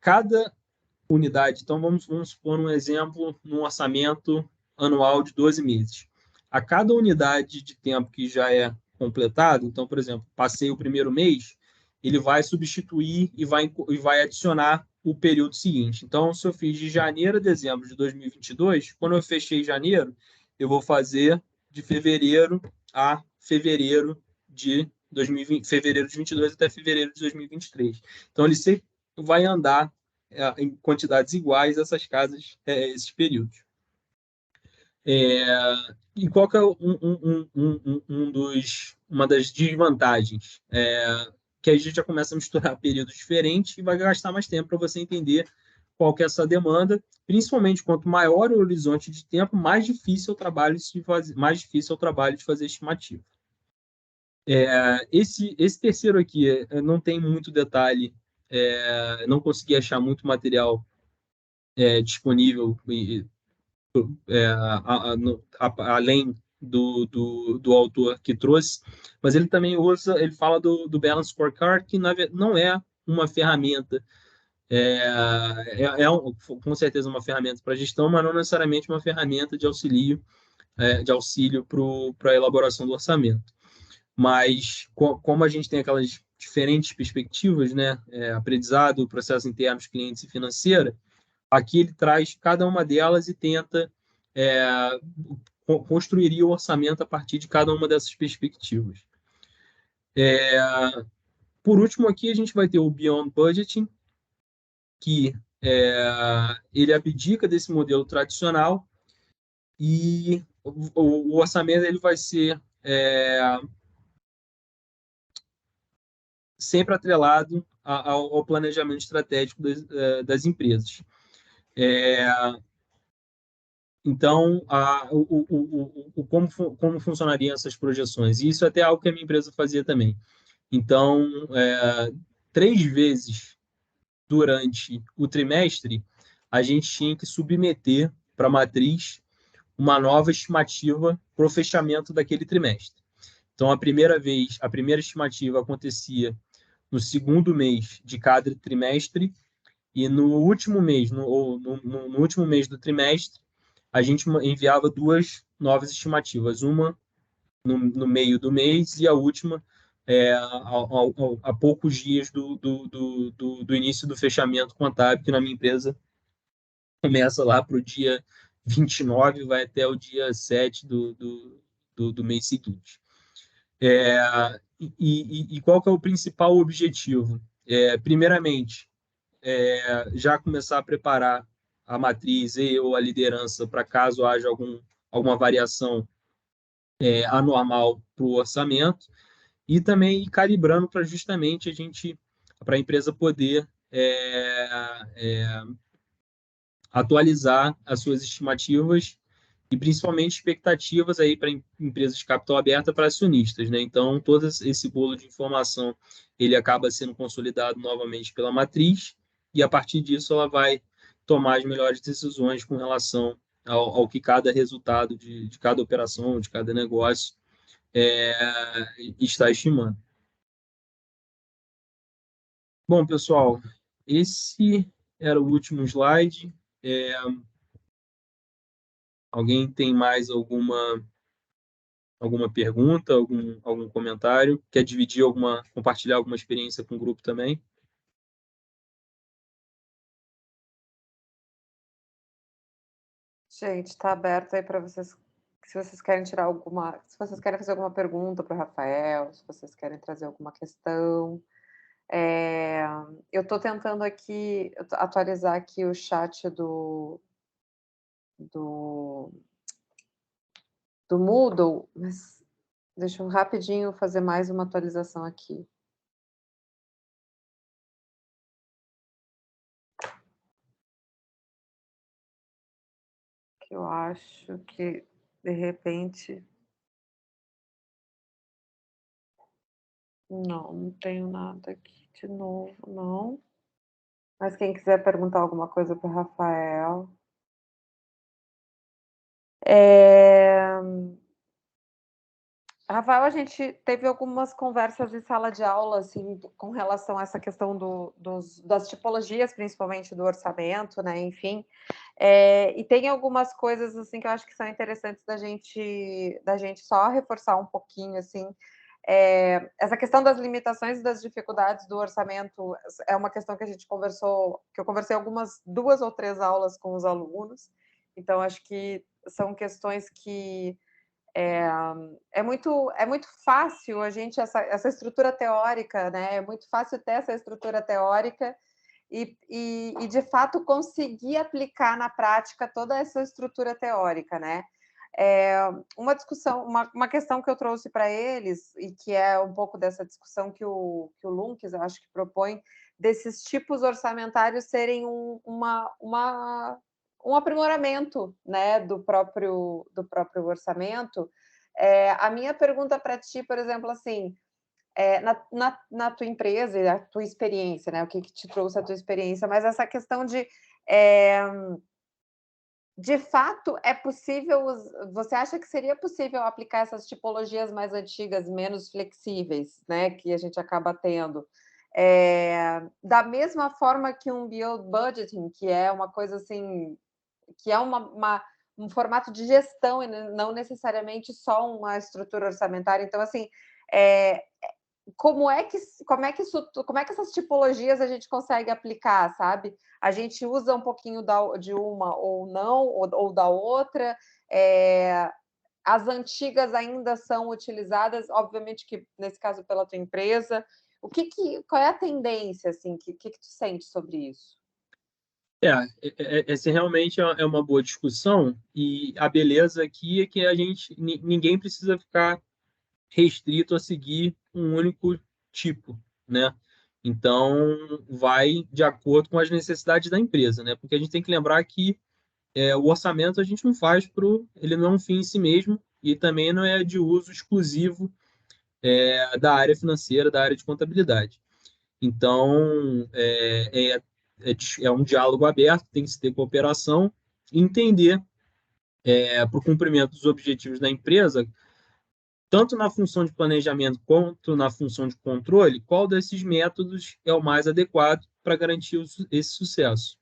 cada unidade. Então, vamos supor um exemplo num orçamento anual de 12 meses. A cada unidade de tempo que já é completado, então, por exemplo, passei o primeiro mês, ele vai substituir e vai adicionar o período seguinte. Então, se eu fiz de janeiro a dezembro de 2022, quando eu fechei janeiro, eu vou fazer de fevereiro a fevereiro de 2020, fevereiro de 22 até fevereiro de 2023. Então, ele sempre vai andar em quantidades iguais essas casas, esses períodos. E qual que é uma das desvantagens? Que a gente já começa a misturar períodos diferentes e vai gastar mais tempo para você entender qual que é essa demanda, principalmente quanto maior o horizonte de tempo, mais difícil é o trabalho de fazer estimativa. Esse terceiro aqui não tem muito detalhe, não consegui achar muito material disponível além do autor que trouxe, mas ele também ele fala do Balance Scorecard, que não é uma ferramenta, com certeza uma ferramenta para gestão, mas não necessariamente uma ferramenta de auxílio para a elaboração do orçamento. Mas como a gente tem aquelas diferentes perspectivas, né, aprendizado, processos internos, clientes e financeira, aqui ele traz cada uma delas e tenta construir o orçamento a partir de cada uma dessas perspectivas. Por último, aqui a gente vai ter o Beyond Budgeting, que ele abdica desse modelo tradicional e o orçamento ele vai ser sempre atrelado ao planejamento estratégico das empresas. Então, como funcionariam essas projeções? E isso é até algo que a minha empresa fazia também. Então, 3 vezes durante o trimestre, a gente tinha que submeter para a matriz uma nova estimativa para o fechamento daquele trimestre. Então, a primeira estimativa acontecia no segundo mês de cada trimestre, e no último mês, no último mês do trimestre, a gente enviava 2 novas estimativas, uma no meio do mês e a última a poucos dias do início do fechamento contábil, que na minha empresa começa lá para o dia 29 e vai até o dia 7 do mês seguinte. E qual que é o principal objetivo? Primeiramente, já começar a preparar a matriz ou a liderança para caso haja alguma variação anormal para o orçamento, e também ir calibrando para justamente para a empresa poder atualizar as suas estimativas e principalmente expectativas aí para empresas de capital aberta para acionistas, né? Então, todo esse bolo de informação ele acaba sendo consolidado novamente pela matriz, e a partir disso ela vai tomar as melhores decisões com relação ao que cada resultado de cada operação, de cada negócio está estimando. Bom, pessoal, esse era o último slide. Alguém tem mais alguma pergunta, algum comentário? Quer compartilhar alguma experiência com o grupo também? Gente, está aberto aí para vocês se vocês querem tirar se vocês querem fazer alguma pergunta para o Rafael, se vocês querem trazer alguma questão. Eu estou tentando aqui atualizar aqui o chat do Moodle, mas deixa eu rapidinho fazer mais uma atualização aqui. Eu acho que, de repente... Não tenho nada aqui de novo, não. Mas quem quiser perguntar alguma coisa para o Rafael... Rafael, a gente teve algumas conversas em sala de aula, assim, com relação a essa questão das tipologias, principalmente do orçamento, né? Enfim, e tem algumas coisas assim que eu acho que são interessantes da gente só reforçar um pouquinho, assim. Essa questão das limitações e das dificuldades do orçamento é uma questão que a gente conversou, que eu conversei algumas 2 ou 3 aulas com os alunos. Então, acho que são questões que é muito fácil a gente, essa estrutura teórica, né? É muito fácil ter essa estrutura teórica e de fato, conseguir aplicar na prática toda essa estrutura teórica, né? Uma discussão, uma questão que eu trouxe para eles, e que é um pouco dessa discussão que o Lunkes, eu acho que propõe, desses tipos orçamentários serem um aprimoramento, né, do próprio orçamento. A minha pergunta para ti, por exemplo, assim, na tua empresa e a tua experiência, né, o que te trouxe a tua experiência, mas essa questão de fato, é possível, você acha que seria possível aplicar essas tipologias mais antigas, menos flexíveis, né, que a gente acaba tendo, da mesma forma que um build budgeting, que é uma coisa assim, que é um formato de gestão e não necessariamente só uma estrutura orçamentária. Então, assim, como é que essas tipologias a gente consegue aplicar, sabe? A gente usa um pouquinho de uma ou não, ou da outra. As antigas ainda são utilizadas, obviamente que nesse caso pela tua empresa. Qual é a tendência, assim? Que tu sente sobre isso? Essa realmente é uma boa discussão, e a beleza aqui é que ninguém precisa ficar restrito a seguir um único tipo, né? Então, vai de acordo com as necessidades da empresa, né? Porque a gente tem que lembrar que o orçamento a gente não faz ele não é um fim em si mesmo, e também não é de uso exclusivo da área financeira, da área de contabilidade. Então, é um diálogo aberto, tem que se ter cooperação, e entender para o cumprimento dos objetivos da empresa, tanto na função de planejamento quanto na função de controle, qual desses métodos é o mais adequado para garantir esse sucesso.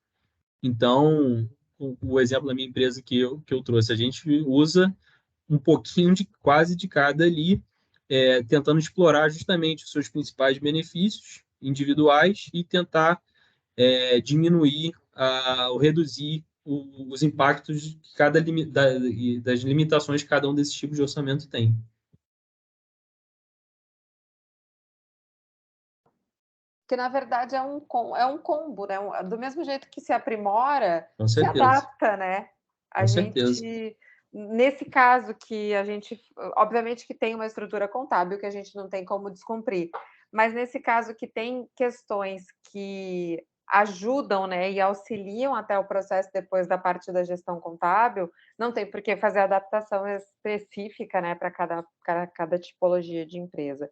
Então, o exemplo da minha empresa que eu trouxe, a gente usa um pouquinho de quase de cada ali, tentando explorar justamente os seus principais benefícios individuais e tentar diminuir ou reduzir os impactos das limitações que cada um desses tipos de orçamento tem. Que na verdade é um combo, né? Do mesmo jeito que se aprimora, Com se certeza. adapta, né? Com certeza. Nesse caso que a gente, obviamente que tem uma estrutura contábil que a gente não tem como descumprir, mas nesse caso que tem questões que ajudam, né, e auxiliam até o processo depois da parte da gestão contábil, não tem por que fazer adaptação específica, né, para cada tipologia de empresa.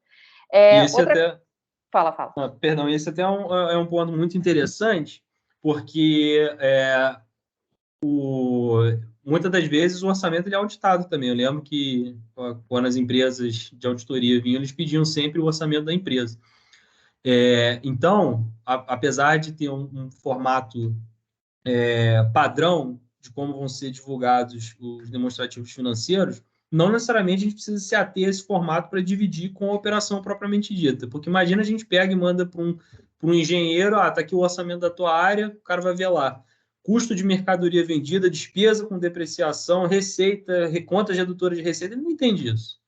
Fala. Perdão, esse até é um ponto muito interessante, porque muitas das vezes o orçamento ele é auditado também. Eu lembro que quando as empresas de auditoria vinham, eles pediam sempre o orçamento da empresa. Então, apesar de ter um formato padrão de como vão ser divulgados os demonstrativos financeiros, não necessariamente a gente precisa se ater a esse formato para dividir com a operação propriamente dita. Porque imagina a gente pega e manda para um engenheiro, tá aqui o orçamento da tua área, o cara vai ver lá custo de mercadoria vendida, despesa com depreciação, receita, contas redutoras de receita, ele não entende isso.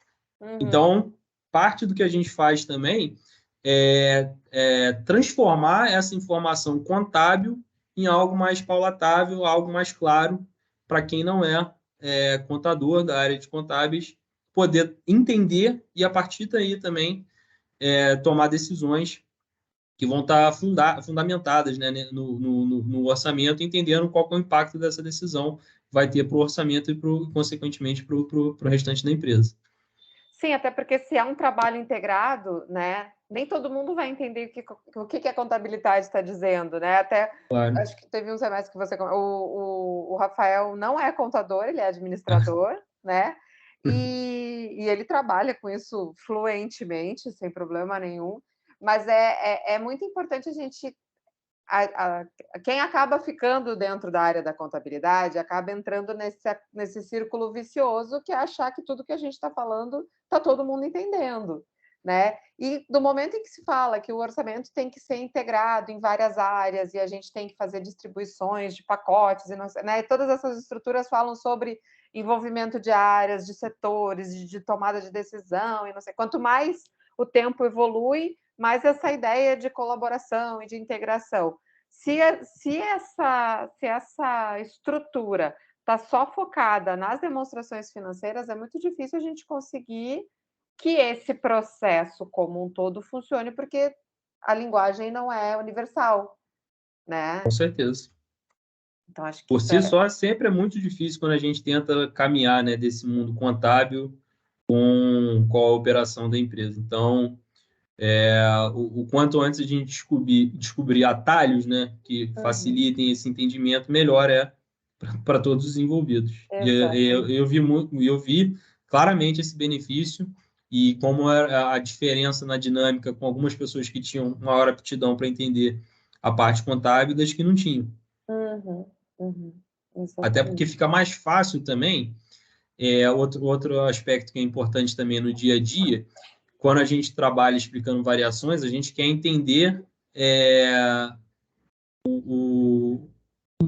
Então, parte do que a gente faz também é transformar essa informação contábil em algo mais palatável, algo mais claro para quem não é contador da área de contábeis, poder entender e, a partir daí, também tomar decisões que vão estar fundamentadas, né, no orçamento, entendendo qual é o impacto dessa decisão vai ter para o orçamento e, consequentemente, para o restante da empresa. Sim, até porque se é um trabalho integrado, né, nem todo mundo vai entender o que a contabilidade está dizendo, né? Até Claro. acho que teve um semestre que você... O Rafael não é contador, ele é administrador, né? E ele trabalha com isso fluentemente, sem problema nenhum. Mas é muito importante a gente... quem acaba ficando dentro da área da contabilidade acaba entrando nesse círculo vicioso, que é achar que tudo que a gente está falando está todo mundo entendendo, né? E do momento em que se fala que o orçamento tem que ser integrado em várias áreas e a gente tem que fazer distribuições de pacotes, e não sei, né? Todas essas estruturas falam sobre envolvimento de áreas, de setores, de tomada de decisão e não sei. Quanto mais o tempo evolui, mais essa ideia de colaboração e de integração. Se essa estrutura está só focada nas demonstrações financeiras, é muito difícil a gente conseguir que esse processo como um todo funcione, porque a linguagem não é universal, né? Com certeza. Então, acho que por si só, sempre é muito difícil quando a gente tenta caminhar, né, desse mundo contábil com a operação da empresa. Então, o quanto antes a gente descobrir atalhos, né, que facilitem esse entendimento, melhor para todos os envolvidos. E eu vi claramente esse benefício e como a diferença na dinâmica com algumas pessoas que tinham maior aptidão para entender a parte contábil das que não tinham. Até porque fica mais fácil também. Outro aspecto que é importante também no dia a dia, quando a gente trabalha explicando variações, a gente quer entender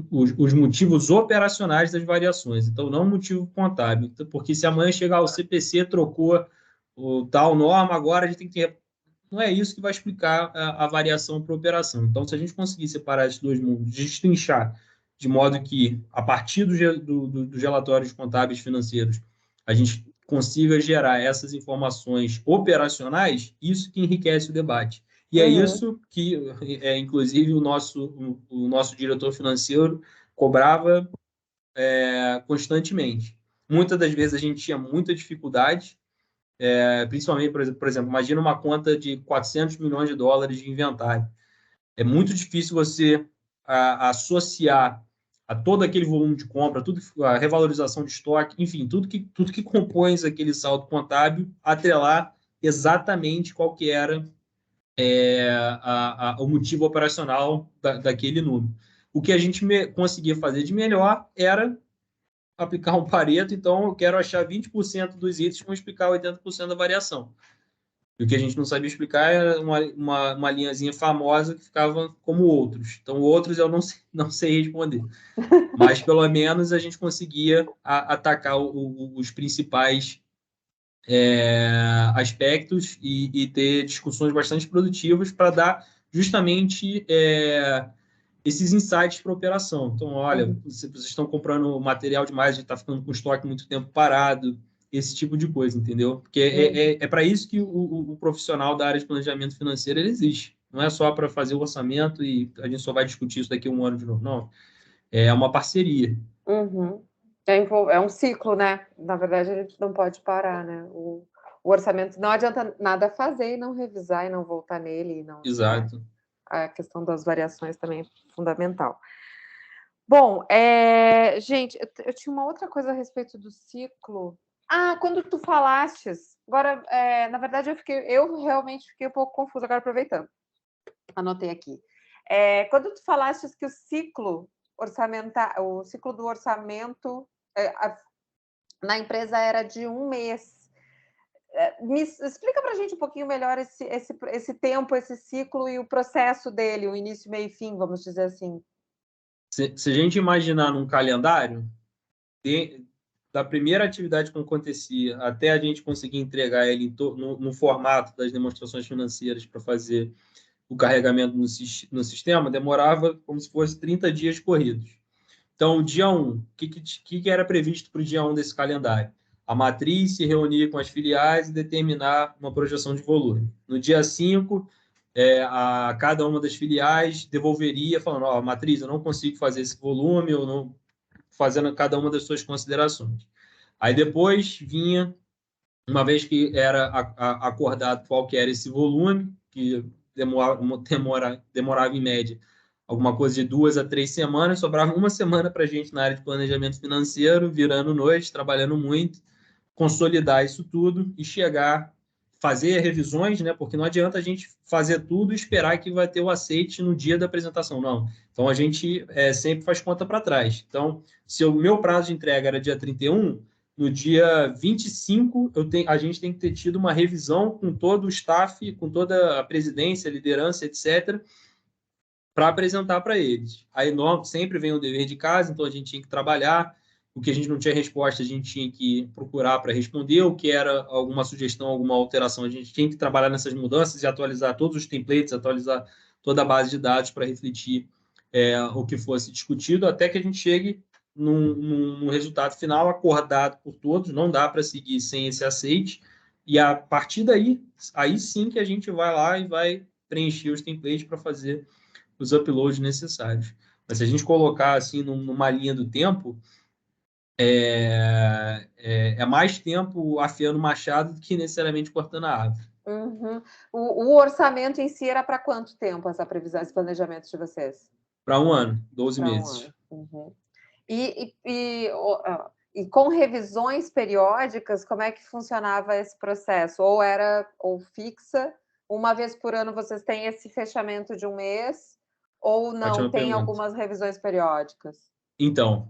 os motivos operacionais das variações, então não o motivo contábil, porque se amanhã chegar o CPC, trocou o tal norma, agora a gente tem que... Não é isso que vai explicar a variação para a operação. Então, se a gente conseguir separar esses dois mundos, destrinchar de modo que, a partir dos relatórios contábeis financeiros, a gente consiga gerar essas informações operacionais, isso que enriquece o debate. E é isso que, inclusive, o nosso diretor financeiro cobrava constantemente. Muitas das vezes a gente tinha muita dificuldade, principalmente, por exemplo, imagina uma conta de 400 milhões de dólares de inventário. É muito difícil você associar a todo aquele volume de compra, a revalorização de estoque, enfim, tudo que compõe aquele saldo contábil, atrelar exatamente qual que era o motivo operacional daquele número. O que a gente conseguia fazer de melhor era aplicar um Pareto, então eu quero achar 20% dos itens que vão explicar 80% da variação. E o que a gente não sabia explicar era uma linhazinha famosa que ficava como outros. Então, outros eu não sei responder. Mas, pelo menos, a gente conseguia atacar os principais aspectos e ter discussões bastante produtivas para dar justamente esses insights para a operação. Então, olha, vocês estão comprando material demais, a gente está ficando com o estoque muito tempo parado, esse tipo de coisa, entendeu? Porque é para isso que o profissional da área de planejamento financeiro ele existe. Não é só para fazer o orçamento e a gente só vai discutir isso daqui a um ano de novo. Não. É uma parceria. É um ciclo, né? Na verdade, a gente não pode parar, né? O orçamento não adianta nada fazer e não revisar e não voltar nele. E não, Exato. Né? A questão das variações também é fundamental. Bom, gente, eu tinha uma outra coisa a respeito do ciclo. Quando tu falastes, agora, na verdade, eu realmente fiquei um pouco confusa, agora aproveitando. Anotei aqui. Quando tu falastes que o ciclo do orçamento na empresa era de um mês. Me explica para a gente um pouquinho melhor esse tempo, esse ciclo e o processo dele, o início, meio e fim, vamos dizer assim. Se a gente imaginar num calendário, da primeira atividade que acontecia até a gente conseguir entregar ele no formato das demonstrações financeiras para fazer o carregamento no sistema, demorava como se fosse 30 dias corridos. Então, o dia 1, o que era previsto para o dia 1 desse calendário? A matriz se reunir com as filiais e determinar uma projeção de volume. No dia 5, a cada uma das filiais devolveria, falando, ó, matriz, eu não consigo fazer esse volume, eu não fazendo cada uma das suas considerações. Aí depois vinha, uma vez que era acordado qual que era esse volume, que demorava em média alguma coisa de 2 a 3 semanas, sobrava uma semana para a gente na área de planejamento financeiro, virando noite, trabalhando muito, consolidar isso tudo e chegar, fazer revisões, né? Porque não adianta a gente fazer tudo e esperar que vai ter o aceite no dia da apresentação, não. Então, a gente sempre faz conta para trás. Então, se o meu prazo de entrega era dia 31, no dia 25, a gente tem que ter tido uma revisão com todo o staff, com toda a presidência, liderança, etc., para apresentar para eles. Aí sempre vem o dever de casa, então a gente tinha que trabalhar. O que a gente não tinha resposta, a gente tinha que procurar para responder. O que era alguma sugestão, alguma alteração, a gente tinha que trabalhar nessas mudanças e atualizar todos os templates, atualizar toda a base de dados para refletir o que fosse discutido, até que a gente chegue num resultado final acordado por todos. Não dá para seguir sem esse aceite. E a partir daí, aí sim que a gente vai lá e vai preencher os templates para fazer os uploads necessários. Mas se a gente colocar assim numa linha do tempo, é mais tempo afiando o machado do que necessariamente cortando a árvore. Uhum. O orçamento em si era para quanto tempo essa previsão, esse planejamento de vocês? Para 1 ano, 12 meses. Uhum. E com revisões periódicas, como é que funcionava esse processo? Ou fixa, uma vez por ano vocês têm esse fechamento de um mês, ou não, tem algumas revisões periódicas? Então,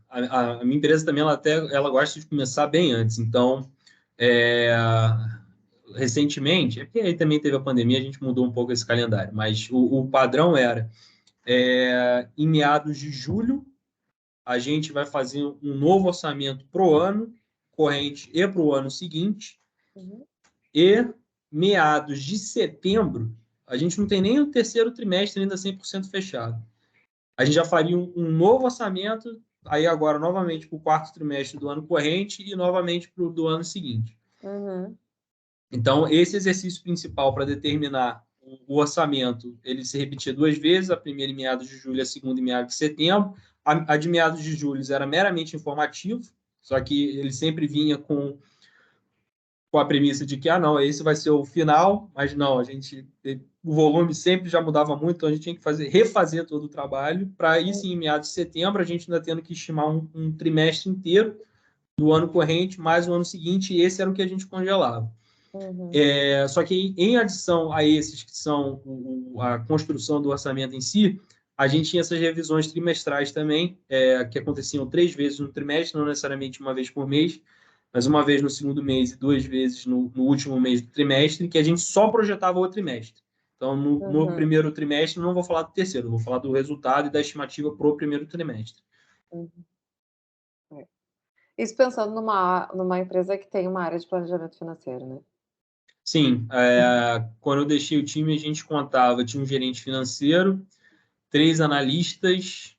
a minha empresa também, ela gosta de começar bem antes. Então, recentemente, porque aí também teve a pandemia, a gente mudou um pouco esse calendário, mas o padrão era, em meados de julho, a gente vai fazer um novo orçamento para o ano corrente e para o ano seguinte, e meados de setembro, a gente não tem nem o terceiro trimestre ainda 100% fechado. A gente já faria um novo orçamento, aí agora novamente para o quarto trimestre do ano corrente e novamente para o do ano seguinte. Então, esse exercício principal para determinar o orçamento, ele se repetia 2 vezes, a primeira em meados de julho, a segunda em meados de setembro. A de meados de julho era meramente informativo, só que ele sempre vinha com a premissa de que, não, esse vai ser o final, mas não, o volume sempre já mudava muito, então a gente tinha que refazer todo o trabalho, para aí sim, em meados de setembro, a gente ainda tendo que estimar um trimestre inteiro do ano corrente, mais o ano seguinte, e esse era o que a gente congelava. Só que em adição a esses que são a construção do orçamento em si, a gente tinha essas revisões trimestrais também, que aconteciam 3 vezes no trimestre, não necessariamente uma vez por mês, mas uma vez no segundo mês e 2 vezes no último mês do trimestre, que a gente só projetava o trimestre. Então, no primeiro trimestre, não vou falar do terceiro, vou falar do resultado e da estimativa para o primeiro trimestre. Isso pensando numa empresa que tem uma área de planejamento financeiro, né? Sim, quando eu deixei o time, a gente tinha um gerente financeiro, 3 analistas,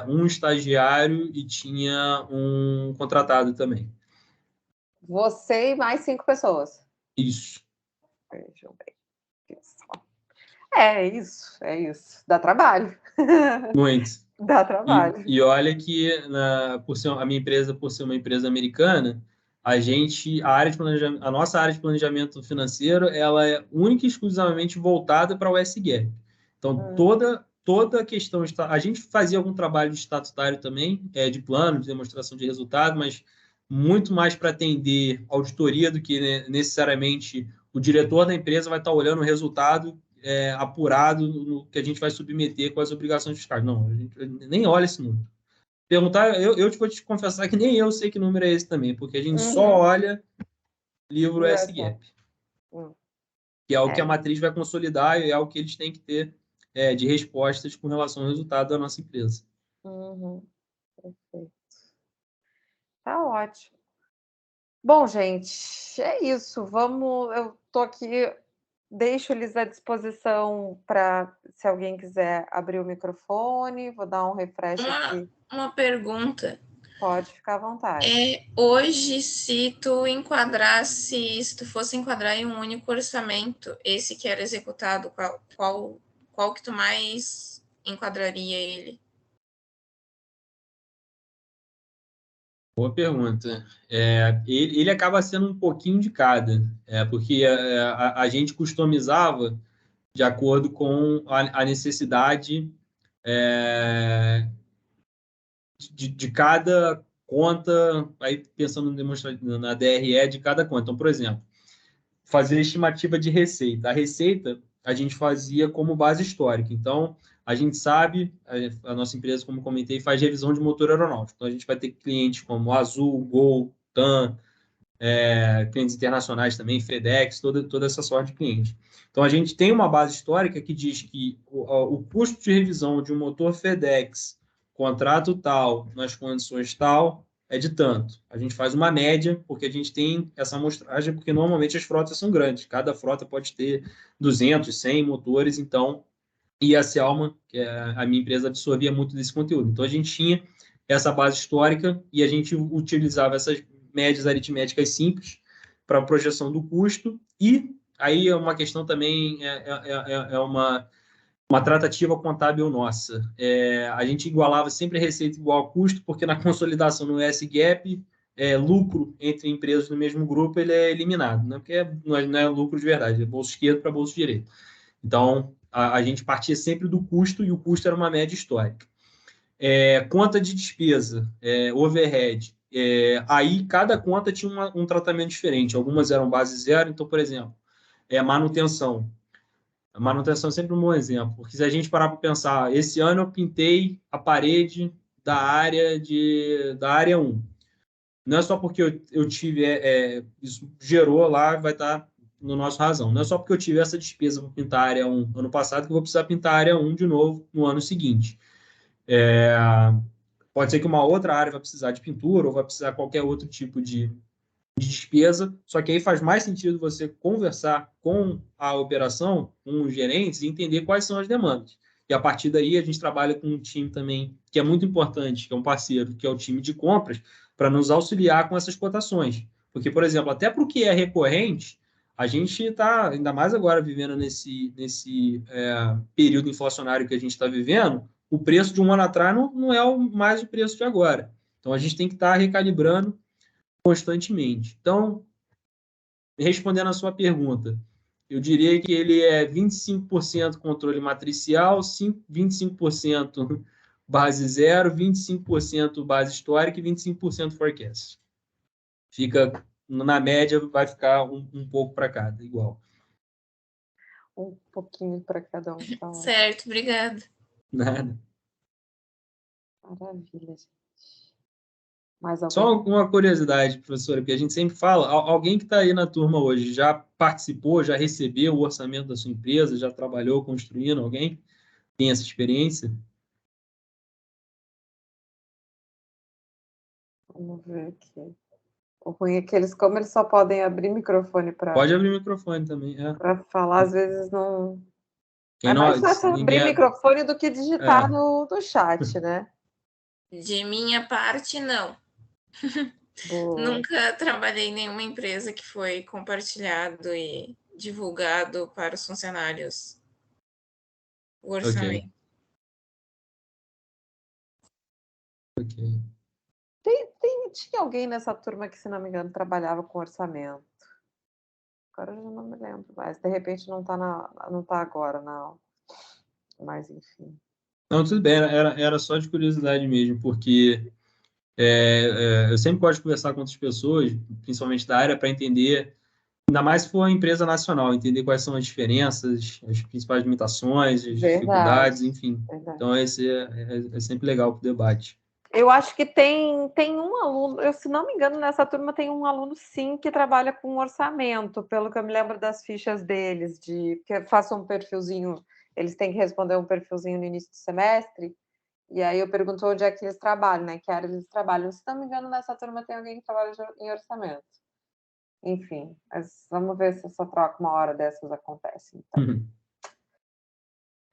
um estagiário e tinha um contratado também. Você e mais 5 pessoas? Isso. Deixa eu ver. É isso. Dá trabalho. Muito. Dá trabalho. E olha que, a minha empresa, por ser uma empresa americana, a nossa área de planejamento financeiro, ela é única e exclusivamente voltada para o SGAAP. Então, toda a questão... A gente fazia algum trabalho de estatutário também, de plano, de demonstração de resultado, mas muito mais para atender auditoria do que necessariamente o diretor da empresa vai estar olhando o resultado apurado no que a gente vai submeter com as obrigações fiscais. Não, a gente nem olha esse número. Perguntar, eu vou te confessar que nem eu sei que número é esse também, porque a gente só olha livro SGAAP, que é o que a matriz vai consolidar e é o que eles têm que ter de respostas com relação ao resultado da nossa empresa. Perfeito. Tá ótimo. Bom, gente, é isso. Eu estou aqui, deixo eles à disposição para, se alguém quiser abrir o microfone, vou dar um refresh aqui. Uma pergunta. Pode ficar à vontade. Hoje, se tu fosse enquadrar em um único orçamento, esse que era executado, qual que tu mais enquadraria ele? Boa pergunta. Ele acaba sendo um pouquinho de cada, porque a gente customizava de acordo com a necessidade de cada conta, aí pensando na DRE de cada conta. Então, por exemplo, fazer a estimativa de receita. A receita a gente fazia como base histórica. Então, a gente sabe, a nossa empresa, como comentei, faz revisão de motor aeronáutico. Então, a gente vai ter clientes como Azul, Gol, TAM, clientes internacionais também, FedEx, toda essa sorte de cliente. Então, a gente tem uma base histórica que diz que o custo de revisão de um motor FedEx, contrato tal, nas condições tal, é de tanto. A gente faz uma média, porque a gente tem essa amostragem, porque normalmente as frotas são grandes. Cada frota pode ter 200, 100 motores, então... E a Selma, que é a minha empresa, absorvia muito desse conteúdo. Então, a gente tinha essa base histórica e a gente utilizava essas médias aritméticas simples para a projeção do custo. E aí é uma questão também, uma tratativa contábil nossa. A gente igualava sempre a receita igual ao custo, porque na consolidação no S-Gap, lucro entre empresas do mesmo grupo ele é eliminado, né? Porque não é lucro de verdade, é bolso esquerdo para bolso direito. Então, a gente partia sempre do custo, e o custo era uma média histórica. Conta de despesa, overhead, aí cada conta tinha um tratamento diferente. Algumas eram base zero, então, por exemplo, manutenção. A manutenção é sempre um bom exemplo, porque se a gente parar para pensar, esse ano eu pintei a parede da área 1. Não é só porque eu tive, isso gerou lá, vai estar no nosso razão. Não é só porque eu tive essa despesa para pintar a área 1 ano passado que eu vou precisar pintar a área 1 de novo no ano seguinte. Pode ser que uma outra área vai precisar de pintura ou vai precisar de qualquer outro tipo de despesa, só que aí faz mais sentido você conversar com a operação, com os gerentes e entender quais são as demandas. E a partir daí a gente trabalha com um time também que é muito importante, que é um parceiro, que é o time de compras, para nos auxiliar com essas cotações. Porque, por exemplo, até para o que é recorrente, a gente está, ainda mais agora, vivendo nesse período inflacionário que a gente está vivendo, o preço de um ano atrás não é mais o preço de agora. Então, a gente tem que estar recalibrando constantemente. Então, respondendo a sua pergunta, eu diria que ele é 25% controle matricial, 25% base zero, 25% base histórica e 25% forecast. Fica, na média, vai ficar um pouco para cada, igual. Um pouquinho para cada um. Tá certo, obrigada. Nada. Maravilha, gente. Mais alguém? Só uma curiosidade, professora, porque a gente sempre fala, alguém que está aí na turma hoje já participou, já recebeu o orçamento da sua empresa, já trabalhou construindo, alguém tem essa experiência? Vamos ver aqui. O ruim é que como eles só podem abrir microfone para... Pode abrir microfone também, Para falar, às vezes não... Quem é mais fácil abrir microfone do que digitar no chat, né? De minha parte, não. Nunca trabalhei em nenhuma empresa que foi compartilhado e divulgado para os funcionários o orçamento. Ok. Tinha alguém nessa turma que, se não me engano, trabalhava com orçamento. Agora eu já não me lembro mais. De repente não está agora, não. Mas, enfim. Não, tudo bem. Era só de curiosidade mesmo, porque eu sempre gosto de conversar com outras pessoas, principalmente da área, para entender, ainda mais se for uma empresa nacional, entender quais são as diferenças, as principais limitações, as dificuldades, enfim. Verdade. Então, esse é sempre legal para o debate. Eu acho que tem um aluno, se não me engano, nessa turma tem um aluno, sim, que trabalha com orçamento, pelo que eu me lembro das fichas deles, que faça um perfilzinho eles têm que responder um perfilzinho no início do semestre, e aí eu pergunto onde é que eles trabalham, né? Que área eles trabalham. Se não me engano, nessa turma tem alguém que trabalha em orçamento. Enfim, mas vamos ver se essa troca uma hora dessas acontece. Então.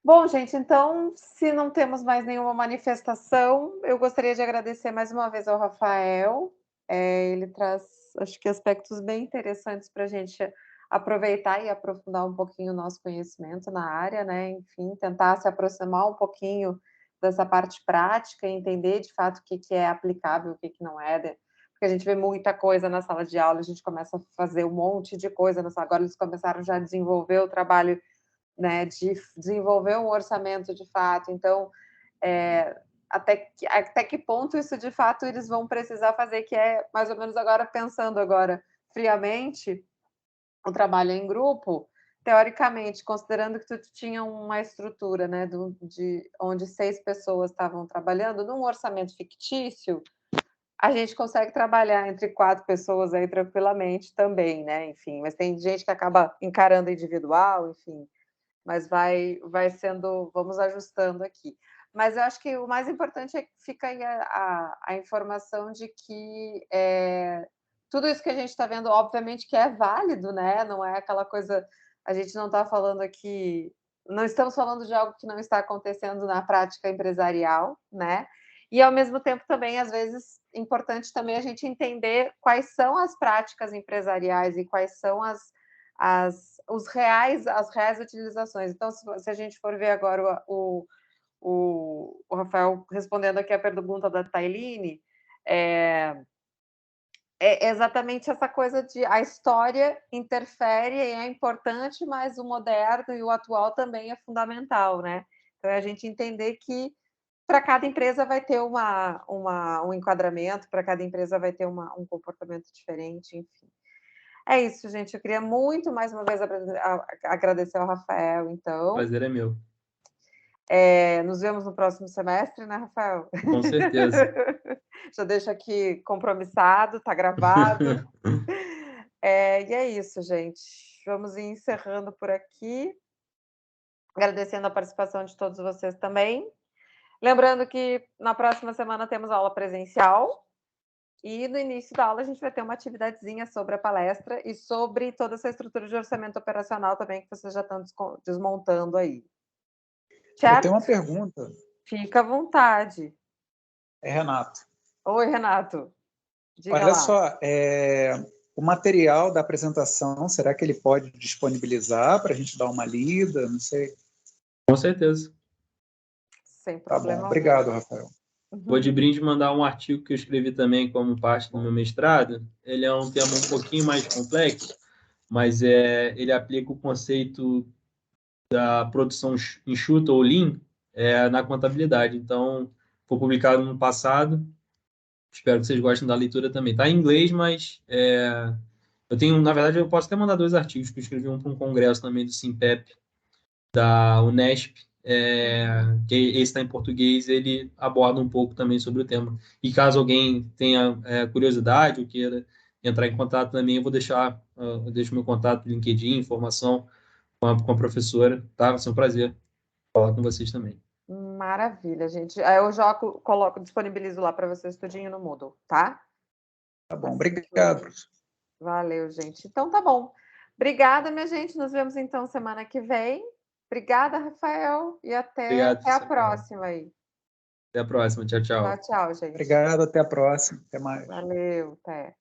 Bom, gente, então, se não temos mais nenhuma manifestação, eu gostaria de agradecer mais uma vez ao Rafael. Ele traz, acho que, aspectos bem interessantes para a gente aproveitar e aprofundar um pouquinho o nosso conhecimento na área, né? Enfim, tentar se aproximar um pouquinho dessa parte prática e entender, de fato, o que é aplicável, o que não é, porque a gente vê muita coisa na sala de aula, a gente começa a fazer um monte de coisa, agora eles começaram já a desenvolver o trabalho, né, de desenvolver um orçamento de fato, então, até que ponto isso de fato eles vão precisar fazer, que é mais ou menos agora, pensando agora friamente, o trabalho em grupo, teoricamente, considerando que tu tinha uma estrutura, né, de onde 6 pessoas estavam trabalhando, num orçamento fictício, a gente consegue trabalhar entre 4 pessoas aí tranquilamente também, né, enfim, mas tem gente que acaba encarando individual, enfim, mas vai sendo, vamos ajustando aqui. Mas eu acho que o mais importante é que fica aí a informação de que tudo isso que a gente está vendo, obviamente, que é válido, né? Não é aquela coisa, a gente não está falando aqui, não estamos falando de algo que não está acontecendo na prática empresarial, né? E, ao mesmo tempo, também, às vezes, importante também a gente entender quais são as práticas empresariais e quais são as reais utilizações. Então, se a gente for ver agora o Rafael respondendo aqui a pergunta da Tailine, é exatamente essa coisa de a história interfere e é importante, mas o moderno e o atual também é fundamental, né? Então, é a gente entender que para cada empresa vai ter um enquadramento, para cada empresa vai ter um comportamento diferente, enfim. É isso, gente. Eu queria muito, mais uma vez, agradecer ao Rafael, então. O prazer é meu. Nos vemos no próximo semestre, né, Rafael? Com certeza. Já deixo aqui compromissado, está gravado. E é isso, gente. Vamos ir encerrando por aqui. Agradecendo a participação de todos vocês também. Lembrando que na próxima semana temos aula presencial. E no início da aula a gente vai ter uma atividadezinha sobre a palestra e sobre toda essa estrutura de orçamento operacional também que vocês já estão desmontando aí. Certo? Eu tenho uma pergunta. Fica à vontade. É Renato. Oi, Renato. Diga Olha lá. só, o material da apresentação, será que ele pode disponibilizar para a gente dar uma lida? Não sei. Com certeza. Sem problema. Tá bom, obrigado, Rafael. Vou de brinde mandar um artigo que eu escrevi também como parte do meu mestrado. Ele é um tema um pouquinho mais complexo, mas ele aplica o conceito da produção enxuta ou lean na contabilidade. Então, foi publicado no ano passado. Espero que vocês gostem da leitura também. Está em inglês, mas eu tenho, na verdade, eu posso até mandar 2 artigos, que eu escrevi um para um congresso também do Simpep, da Unesp, que esse está em português, ele aborda um pouco também sobre o tema. E caso alguém tenha curiosidade ou queira entrar em contato também, eu deixo meu contato, LinkedIn, informação com a professora, tá? Vai ser um prazer falar com vocês também. Maravilha, gente. Eu já disponibilizo lá para vocês tudinho no Moodle, tá? Tá bom, obrigado, professor. Valeu, gente. Então tá bom. Obrigada, minha gente. Nos vemos então semana que vem. Obrigada, Rafael. E até a próxima aí. Até a próxima. Tchau, tchau. Tchau, tchau, gente. Obrigado, até a próxima. Até mais. Valeu, até.